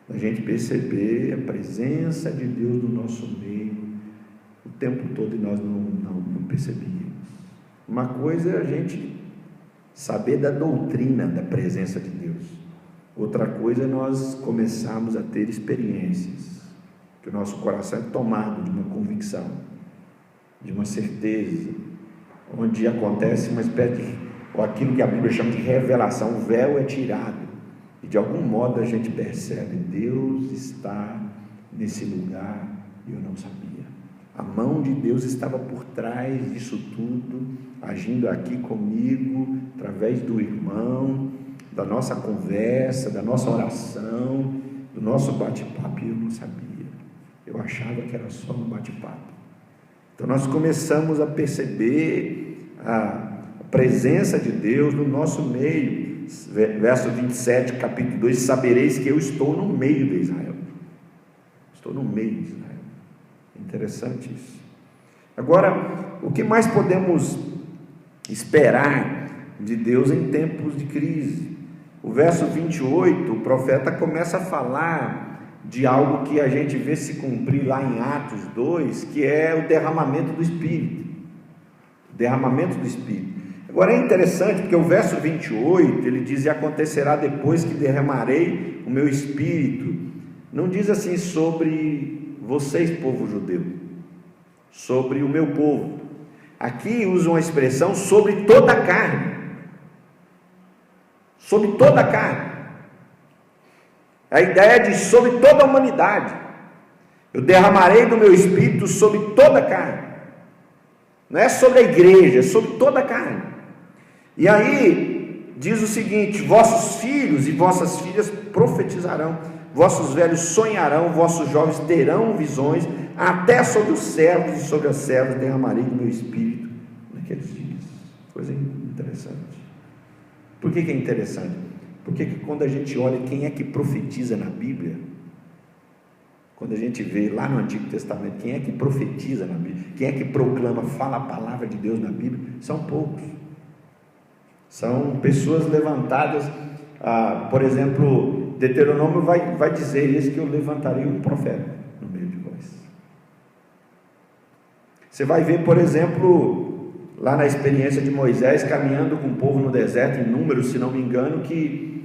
a gente perceber a presença de Deus no nosso meio o tempo todo, e nós não percebíamos. Uma coisa é a gente saber da doutrina da presença de Deus, outra coisa é nós começarmos a ter experiências, que o nosso coração é tomado de uma convicção, de uma certeza, onde acontece uma espécie de, ou aquilo que a Bíblia chama de revelação, o véu é tirado, e de algum modo a gente percebe: Deus está nesse lugar e eu não sabia. A mão de Deus estava por trás disso tudo, agindo aqui comigo, através do irmão, da nossa conversa, da nossa oração, do nosso bate-papo, e eu não sabia. Eu achava que era só um bate-papo. Então nós começamos a perceber a presença de Deus no nosso meio. Verso 27, capítulo 2: sabereis que eu estou no meio de Israel. Estou no meio de Israel. Interessante isso. Agora, o que mais podemos esperar de Deus em tempos de crise? O verso 28, o profeta começa a falar de algo que a gente vê se cumprir lá em Atos 2, que é o derramamento do Espírito. O derramamento do Espírito. Agora é interessante, porque o verso 28, ele diz: e acontecerá depois que derramarei o meu Espírito. Não diz assim sobre vocês, povo judeu, sobre o meu povo. Aqui usa uma expressão: sobre toda a carne. Sobre toda a carne. A ideia de sobre toda a humanidade. Eu derramarei do meu Espírito sobre toda a carne. Não é sobre a igreja, é sobre toda a carne. E aí diz o seguinte: vossos filhos e vossas filhas profetizarão, vossos velhos sonharão, vossos jovens terão visões, até sobre os servos e sobre as servas derramarei do meu Espírito naqueles dias. Coisa interessante. Por que é interessante? Porque quando a gente olha quem é que profetiza na Bíblia, quando a gente vê lá no Antigo Testamento quem é que profetiza na Bíblia, quem é que proclama, fala a palavra de Deus na Bíblia, são poucos. São pessoas levantadas. Por exemplo, Deuteronômio vai dizer: eis que eu levantarei um profeta no meio de vós. Você vai ver, por exemplo, lá na experiência de Moisés caminhando com o povo no deserto, em Números, se não me engano, que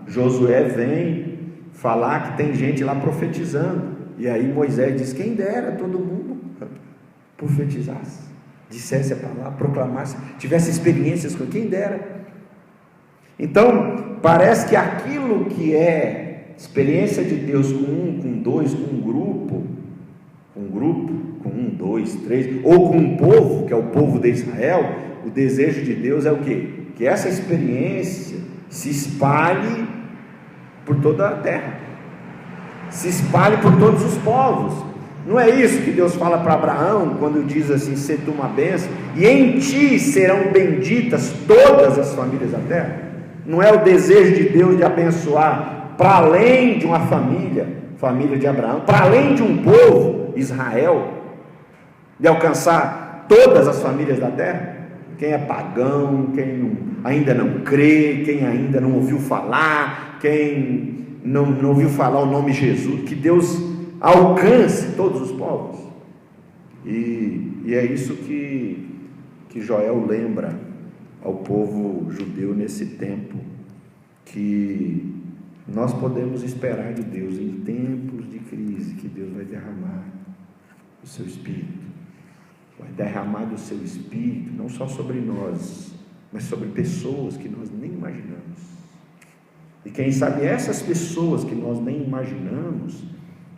Josué vem falar que tem gente lá profetizando, e aí Moisés diz: quem dera todo mundo profetizasse, dissesse a palavra, proclamasse, tivesse experiências com quem dera. Então parece que aquilo que é experiência de Deus com um, com dois, com um grupo, com um, dois, três, ou com um povo, que é o povo de Israel, o desejo de Deus é o quê? Que essa experiência se espalhe por toda a terra, se espalhe por todos os povos. Não é isso que Deus fala para Abraão, quando diz assim: sê tu uma bênção, e em ti serão benditas todas as famílias da terra? Não é o desejo de Deus de abençoar para além de uma família de Abraão, para além de um povo, Israel, de alcançar todas as famílias da terra? Quem é pagão, quem ainda não crê, quem ainda não ouviu falar, quem não ouviu falar o nome Jesus, que Deus alcance todos os povos. E é isso que Joel lembra ao povo judeu nesse tempo, que nós podemos esperar de Deus em tempos de crise, que Deus vai derramar o seu Espírito, vai derramar do seu Espírito, não só sobre nós, mas sobre pessoas que nós nem imaginamos. E quem sabe essas pessoas que nós nem imaginamos,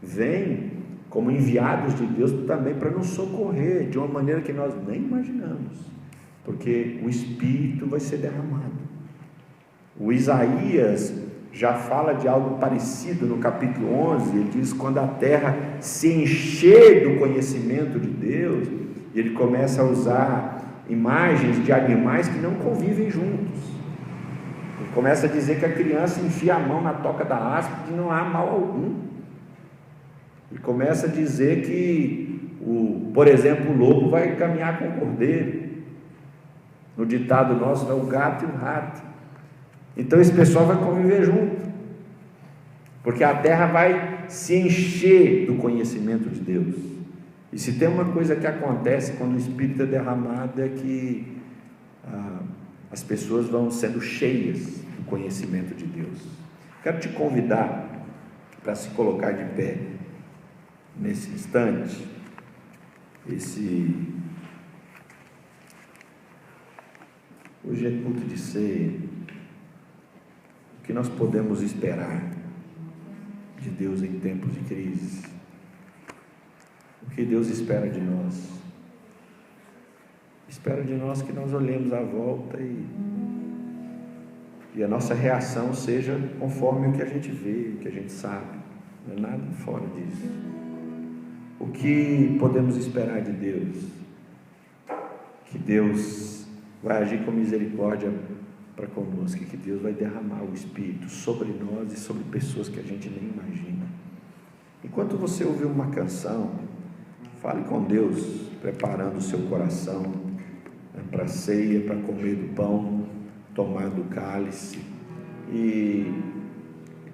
vêm como enviados de Deus também para nos socorrer, de uma maneira que nós nem imaginamos, porque o Espírito vai ser derramado. O Isaías já fala de algo parecido no capítulo 11, ele diz: quando a terra se encher do conhecimento de Deus, e ele começa a usar imagens de animais que não convivem juntos. Ele começa a dizer que a criança enfia a mão na toca da áspide e não há mal algum. Ele começa a dizer que, por exemplo, o lobo vai caminhar com o cordeiro. No ditado nosso, é o gato e o rato. Então esse pessoal vai conviver junto, porque a terra vai se encher do conhecimento de Deus. E se tem uma coisa que acontece quando o Espírito é derramado, é que as pessoas vão sendo cheias do conhecimento de Deus. Quero te convidar para se colocar de pé nesse instante. Hoje é culto de ceia. O que nós podemos esperar de Deus em tempos de crise? O que Deus espera de nós? Espera de nós que nós olhemos à volta e a nossa reação seja conforme o que a gente vê, o que a gente sabe. Não é nada fora disso. O que podemos esperar de Deus? Que Deus vai agir com misericórdia para conosco, que Deus vai derramar o Espírito sobre nós e sobre pessoas que a gente nem imagina. Enquanto você ouvir uma canção, fale com Deus, preparando o seu coração para a ceia, para comer do pão, tomar do cálice, e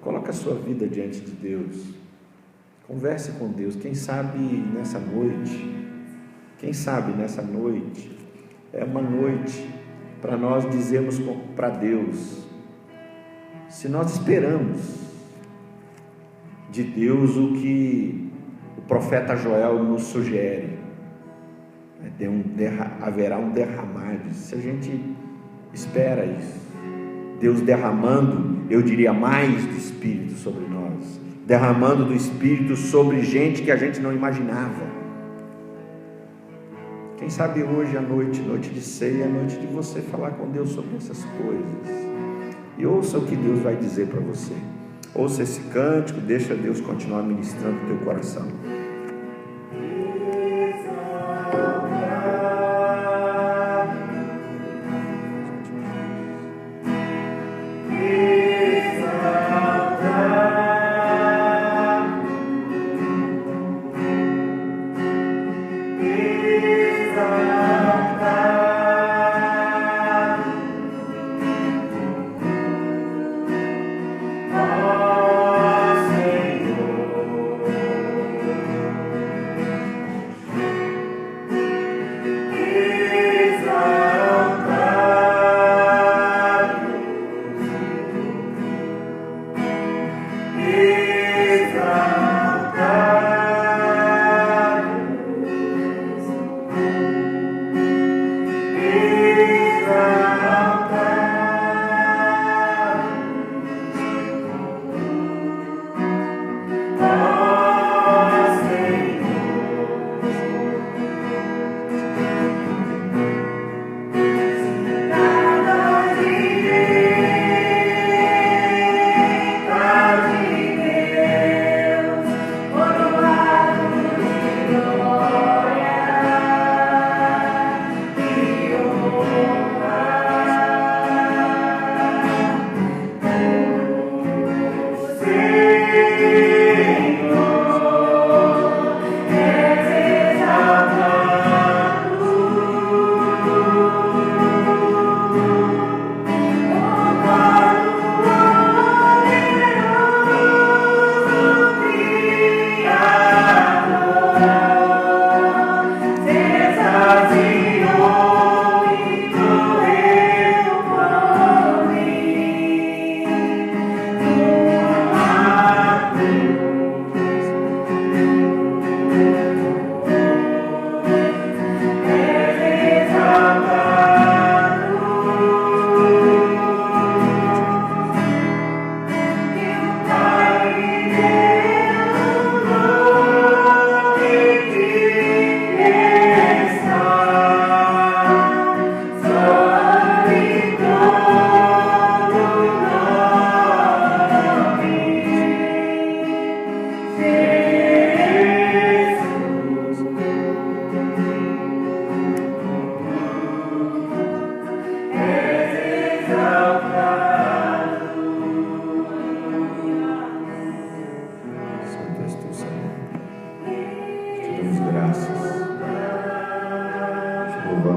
coloque a sua vida diante de Deus. Converse com Deus. Quem sabe nessa noite é uma noite para nós dizermos para Deus, se nós esperamos de Deus o que o profeta Joel nos sugere, haverá um derramar. Se a gente espera isso, Deus derramando, eu diria, mais do Espírito sobre nós, derramando do Espírito sobre gente que a gente não imaginava. Quem sabe hoje à noite de ceia, é a noite de você falar com Deus sobre essas coisas, e ouça o que Deus vai dizer para você. Ouça esse cântico, deixa Deus continuar ministrando o teu coração.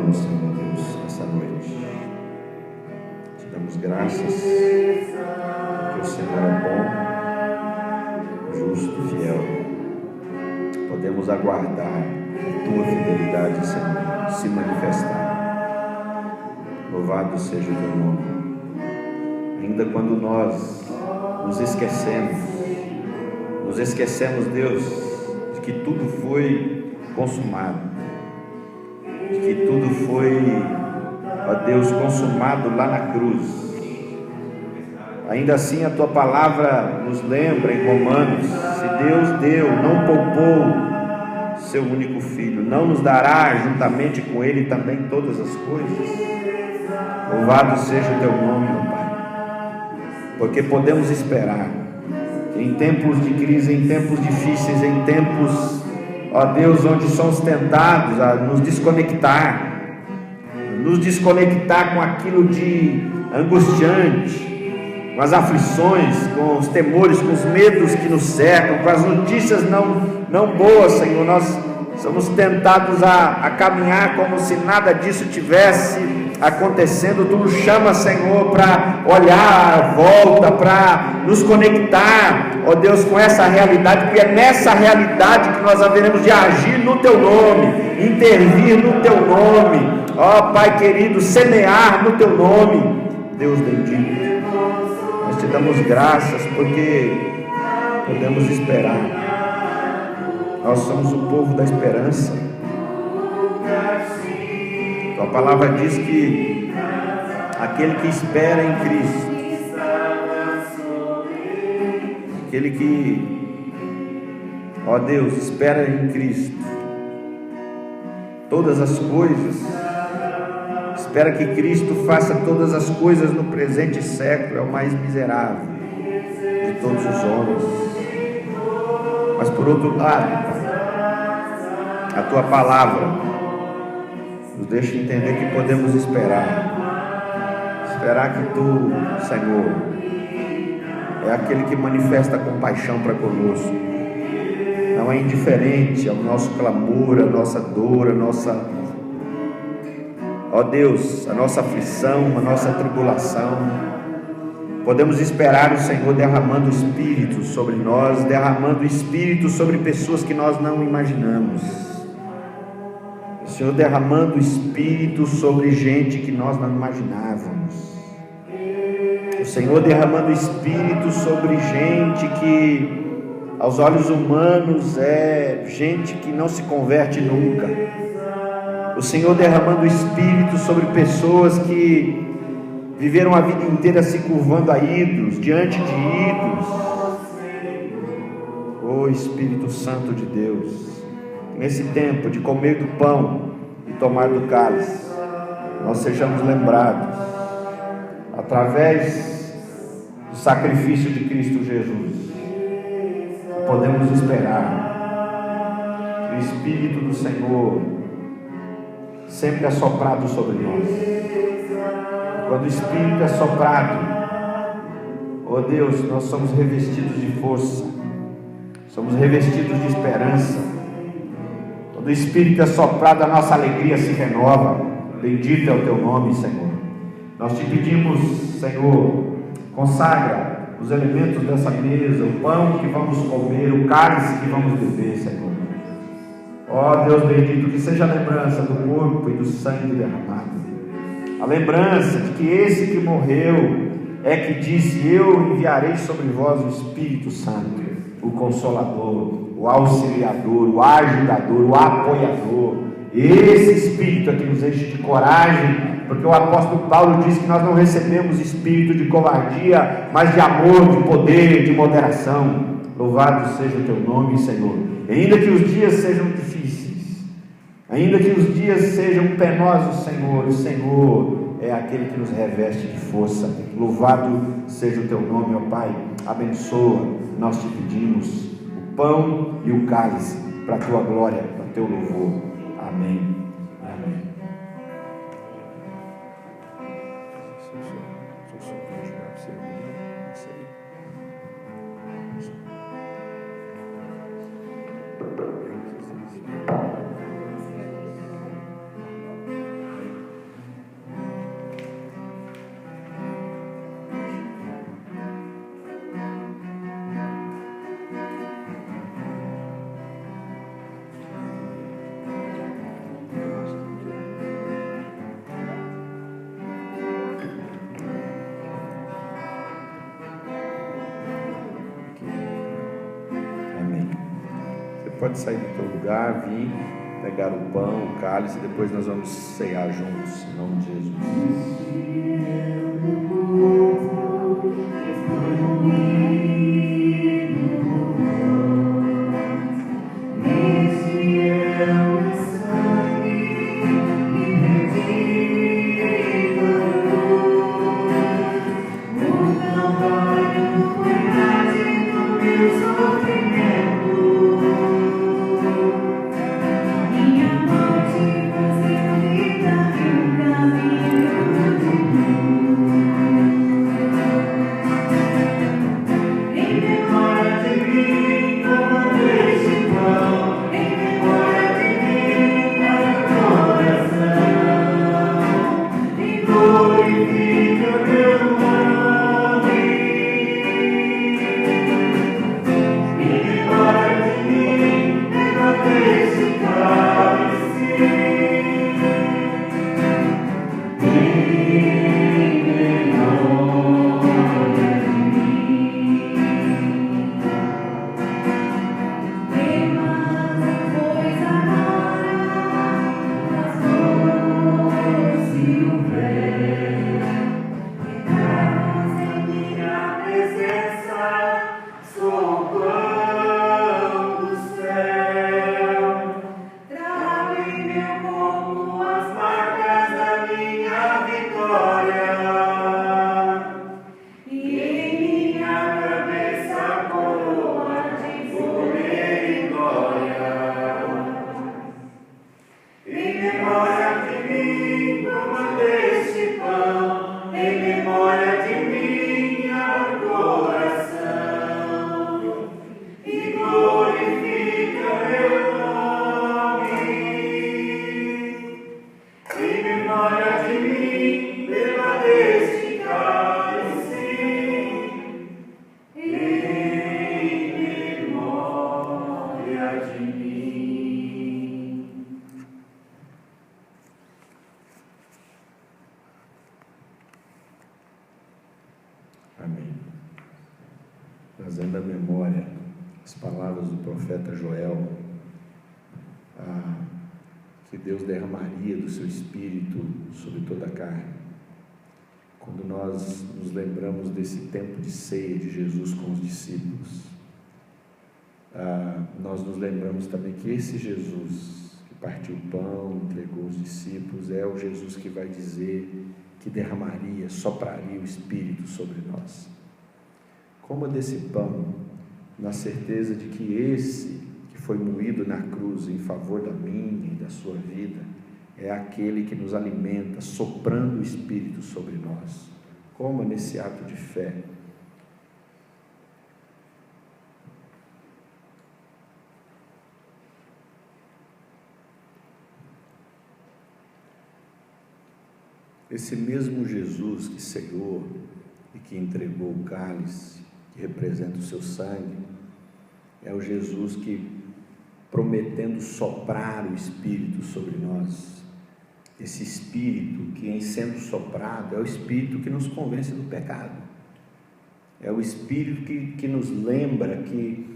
louvamos, Senhor Deus, essa noite. Te damos graças, porque o Senhor é bom, justo e fiel. Podemos aguardar a Tua fidelidade, Senhor, se manifestar. Louvado seja o Teu nome. Ainda quando nós nos esquecemos, Deus, de que tudo foi consumado, de que tudo foi, ó Deus, consumado lá na cruz. Ainda assim a Tua palavra nos lembra em Romanos: se Deus deu, não poupou Seu único Filho, não nos dará juntamente com Ele também todas as coisas? Louvado seja o Teu nome, meu Pai, porque podemos esperar em tempos de crise, em tempos difíceis, em tempos, ó Deus, onde somos tentados a nos desconectar com aquilo de angustiante, com as aflições, com os temores, com os medos que nos cercam, com as notícias não boas, Senhor. Nós somos tentados a caminhar como se nada disso tivesse acontecendo. Tu nos chama, Senhor, para olhar à volta, para nos conectar, ó Deus, com essa realidade, porque é nessa realidade que nós haveremos de agir no Teu nome, intervir no Teu nome, ó Pai querido, semear no Teu nome. Deus bendito, nós Te damos graças porque podemos esperar. Nós somos o povo da esperança. Tua palavra diz que aquele que espera em Cristo, aquele que, ó Deus, espera em Cristo, todas as coisas, espera que Cristo faça todas as coisas no presente século, é o mais miserável de todos os homens. Mas por outro lado, a Tua palavra nos deixa entender que podemos esperar que Tu, Senhor, é aquele que manifesta compaixão para conosco, não é indiferente ao nosso clamor, a nossa dor, ó Deus, a nossa aflição, a nossa tribulação. Podemos esperar o Senhor derramando o Espírito sobre nós, derramando o Espírito sobre pessoas que nós não imaginamos. O Senhor derramando o Espírito sobre gente que nós não imaginávamos. O Senhor derramando o Espírito sobre gente que, aos olhos humanos, é gente que não se converte nunca. O Senhor derramando o Espírito sobre pessoas que viveram a vida inteira se curvando a ídolos, diante de ídolos. Ó Espírito Santo de Deus, nesse tempo de comer do pão e tomar do cálice, nós sejamos lembrados, através do sacrifício de Cristo Jesus, podemos esperar que o Espírito do Senhor sempre é soprado sobre nós. Quando o Espírito é soprado, ó Deus, nós somos revestidos de força, somos revestidos de esperança. Quando o Espírito é soprado, a nossa alegria se renova. Bendito é o Teu nome, Senhor. Nós Te pedimos, Senhor, consagra os elementos dessa mesa, o pão que vamos comer, o cálice que vamos beber, Senhor. Ó Deus bendito, que seja a lembrança do corpo e do sangue derramado, a lembrança de que esse que morreu é que disse: eu enviarei sobre vós o Espírito Santo, o Consolador, o Auxiliador, o Ajudador, o Apoiador. Esse Espírito é que nos enche de coragem, porque o apóstolo Paulo diz que nós não recebemos espírito de covardia, mas de amor, de poder, de moderação. Louvado seja o Teu nome, Senhor. E ainda que os dias sejam difíceis, ainda que os dias sejam penosos, Senhor, o Senhor é aquele que nos reveste de força. Louvado seja o Teu nome, ó Pai. Abençoa, nós Te pedimos, o pão e o cálice, para a Tua glória, para o Teu louvor. Amém. Amém. pode sair do teu lugar, vir pegar o pão, o cálice, e depois nós vamos cear juntos, em nome de Jesus. Amém. Trazendo à memória as palavras do profeta Joel, que Deus derramaria do seu Espírito sobre toda a carne. Quando nós nos lembramos desse tempo de ceia de Jesus com os discípulos, nós nos lembramos também que esse Jesus que partiu o pão, entregou os discípulos, é o Jesus que vai dizer que derramaria, sopraria o Espírito sobre nós. Coma desse pão, na certeza de que esse que foi moído na cruz em favor da minha e da sua vida, é aquele que nos alimenta, soprando o Espírito sobre nós. Coma nesse ato de fé. Esse mesmo Jesus que ceiou e que entregou o cálice, que representa o seu sangue, é o Jesus que, prometendo soprar o Espírito sobre nós, esse Espírito que, em sendo soprado, é o Espírito que nos convence do pecado, é o Espírito que nos lembra que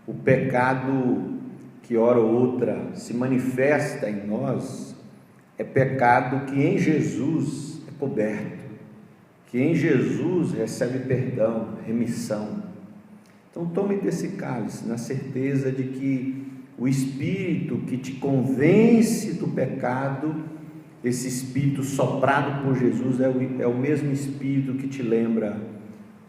o pecado que hora ou outra se manifesta em nós é pecado que em Jesus é coberto, que em Jesus recebe perdão, remissão. Então tome desse cálice na certeza de que o Espírito que te convence do pecado, esse Espírito soprado por Jesus, é o mesmo Espírito que te lembra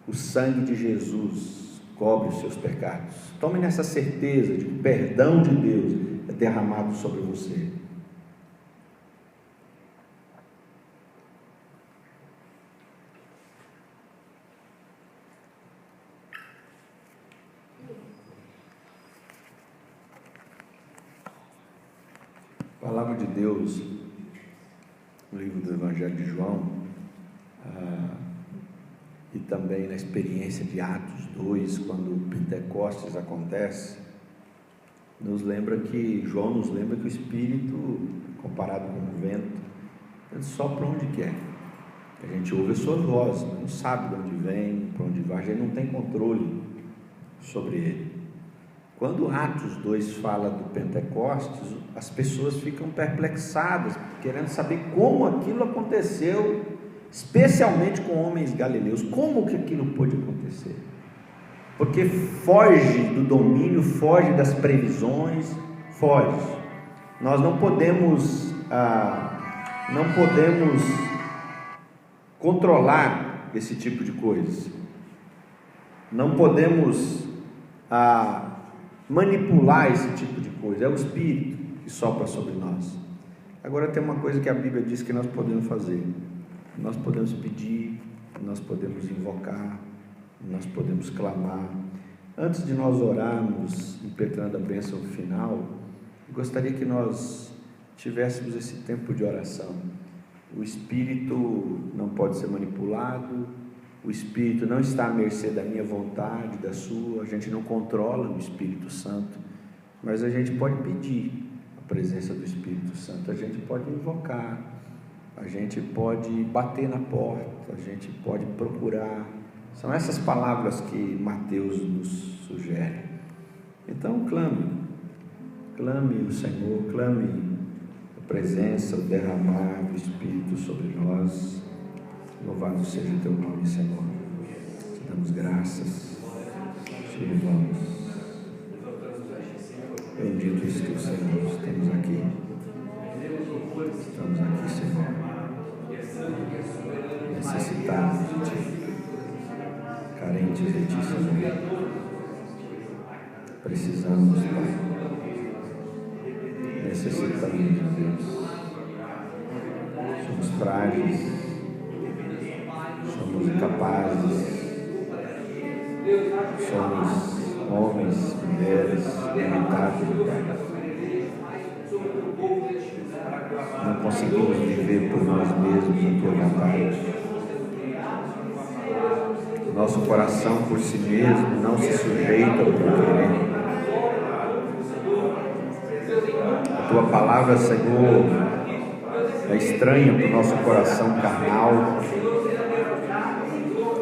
o sangue de Jesus cobre os seus pecados. Tome nessa certeza de que o perdão de Deus é derramado sobre você. A palavra de Deus, no livro do Evangelho de João, e também na experiência de Atos 2, quando o Pentecostes acontece, João nos lembra que o Espírito, comparado com o vento, ele sopra onde quer. A gente ouve a sua voz, mas não sabe de onde vem, para onde vai, a gente não tem controle sobre ele. Quando Atos 2 fala do Pentecostes, as pessoas ficam perplexadas, querendo saber como aquilo aconteceu, especialmente com homens galileus. Como que aquilo pôde acontecer? Porque foge do domínio, foge das previsões, foge. Nós não podemos controlar esse tipo de coisa. Não podemos manipular esse tipo de coisa. É o Espírito que sopra sobre nós. Agora tem uma coisa que a Bíblia diz que nós podemos fazer. Nós podemos pedir, nós podemos invocar, nós podemos clamar. Antes de nós orarmos, impetrando a bênção final, eu gostaria que nós tivéssemos esse tempo de oração. O Espírito não pode ser manipulado, o Espírito não está à mercê da minha vontade, da sua. A gente não controla o Espírito Santo, mas a gente pode pedir a presença do Espírito Santo, a gente pode invocar, a gente pode bater na porta, a gente pode procurar. São essas palavras que Mateus nos sugere. Então clame o Senhor, clame a presença, o derramar do Espírito sobre nós. Louvado seja o teu nome, Senhor. Te damos graças, te louvamos. Bendito és tu, Senhor. Estamos aqui, Senhor, necessitados de ti, carentes de ti, Senhor. Precisamos, Pai, necessitamos de Deus. Somos frágeis, somos incapazes, somos homens, mulheres, limitados, Pai. Não conseguimos viver por nós mesmos a tua vontade. Nosso coração por si mesmo não se sujeita ao teu querer. A tua palavra, Senhor, é estranha para o nosso coração carnal.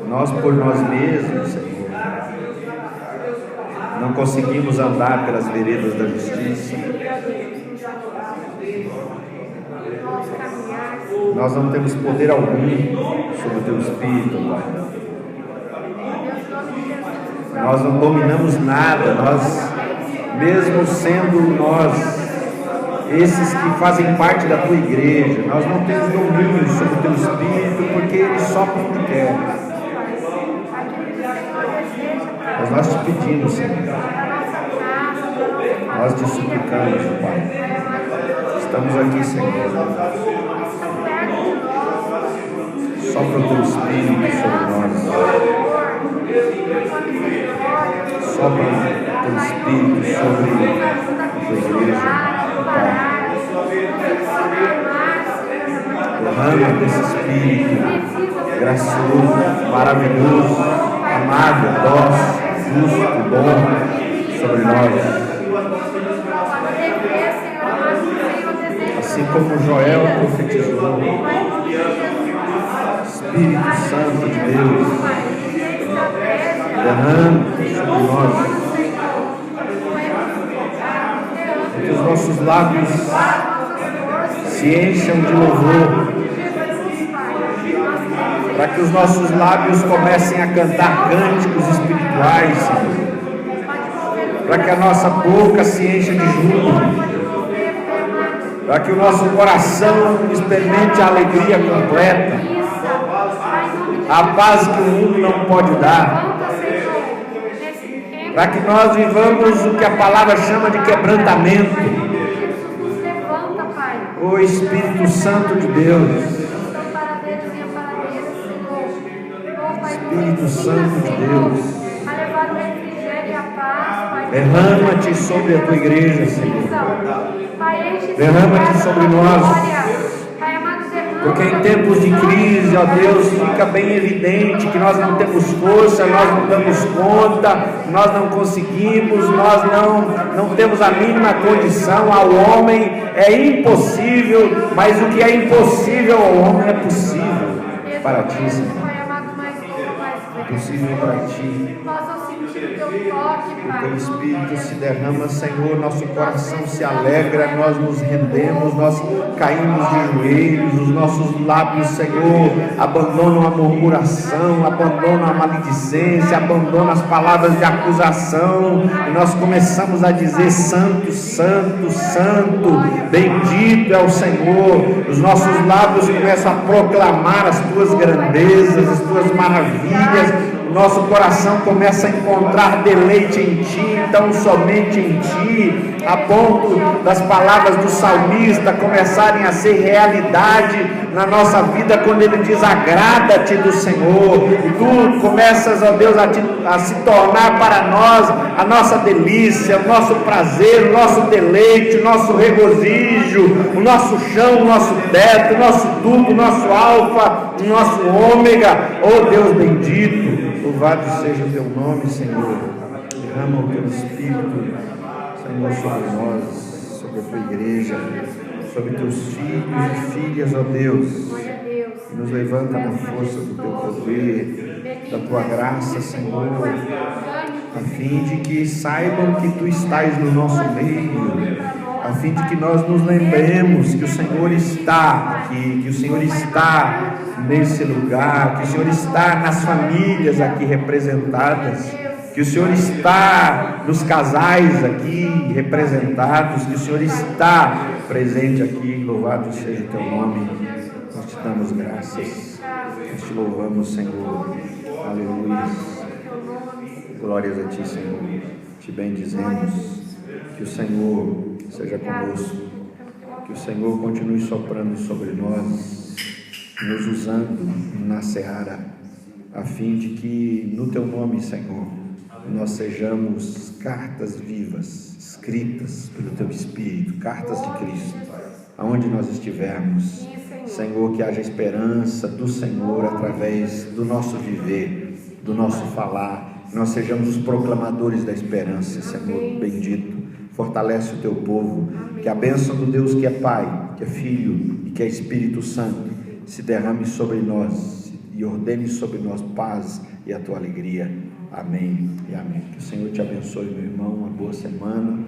Nós por nós mesmos, Senhor, não conseguimos andar pelas veredas da justiça. Nós não temos poder algum sobre o teu Espírito, Pai. Nós não dominamos nada. Nós, mesmo sendo nós esses que fazem parte da tua igreja, nós não temos domínio sobre o teu Espírito, porque ele sopra onde quer. Mas nós te pedimos, Senhor, nós te suplicamos, Pai. Estamos aqui, Senhor. Sopra o teu Espírito sobre nós. Sopra o teu Espírito sobre a tua igreja, Pai. Derrama desse Espírito gracioso, maravilhoso, amado, dócil, justo, bom sobre nós. Assim como Joel profetizou, Espírito Santo de Deus, derrama sobre nós, que os nossos lábios se encham de louvor, para que os nossos lábios comecem a cantar cânticos espirituais, Senhor, para que a nossa boca se encha de júbilo, para que o nosso coração experimente a alegria completa, a paz que o mundo não pode dar, para que nós vivamos o que a palavra chama de quebrantamento. O Espírito Santo de Deus, Espírito Santo de Deus, derrama-te sobre a tua igreja, Senhor. Derrama-te sobre nós, porque em tempos de crise, ó Deus, fica bem evidente que nós não temos força, nós não damos conta, nós não conseguimos, nós não temos a mínima condição. Ao homem é impossível, mas o que é impossível ao homem é possível para ti, Senhor. É possível para ti. Teu Espírito se derrama, Senhor, nosso coração se alegra, nós nos rendemos, nós caímos de joelhos, os nossos lábios, Senhor, abandonam a murmuração, abandonam a maledicência, abandonam as palavras de acusação, e nós começamos a dizer: Santo, Santo, Santo, bendito é o Senhor. Os nossos lábios começam a proclamar as tuas grandezas, as tuas maravilhas. O nosso coração começa a encontrar deleite em Ti, então somente em Ti, a ponto das palavras do salmista começarem a ser realidade na nossa vida, quando ele diz: agrada-te do Senhor, e Tu começas, ó Deus, a se tornar para nós a nossa delícia, o nosso prazer, o nosso deleite, o nosso regozijo, o nosso chão, o nosso teto, o nosso tubo, o nosso alfa, o nosso ômega. Oh Deus bendito, louvado seja o Teu nome, Senhor. Derrama o Teu Espírito, Senhor, sobre nós, sobre a Tua igreja, sobre Teus filhos e filhas, ó Deus. Nos levanta na força do Teu poder, da Tua graça, Senhor, a fim de que saibam que Tu estás no nosso meio, a fim de que nós nos lembremos que o Senhor está aqui, que o Senhor está nesse lugar, que o Senhor está nas famílias aqui representadas, que o Senhor está nos casais aqui representados, que o Senhor está presente aqui. Louvado seja o Teu nome, nós Te damos graças, nós Te louvamos, Senhor. Aleluia, glórias a Ti, Senhor. Te bendizemos, que o Senhor seja conosco, que o Senhor continue soprando sobre nós, nos usando na seara, a fim de que no Teu nome, Senhor, nós sejamos cartas vivas, escritas pelo Teu Espírito, cartas de Cristo, aonde nós estivermos, Senhor, que haja esperança do Senhor através do nosso viver, do nosso falar, nós sejamos os proclamadores da esperança, Senhor bendito. Fortalece o Teu povo, que a bênção do Deus que é Pai, que é Filho e que é Espírito Santo se derrame sobre nós e ordene sobre nós paz e a Tua alegria. Amém e amém. Que o Senhor te abençoe, meu irmão. Uma boa semana.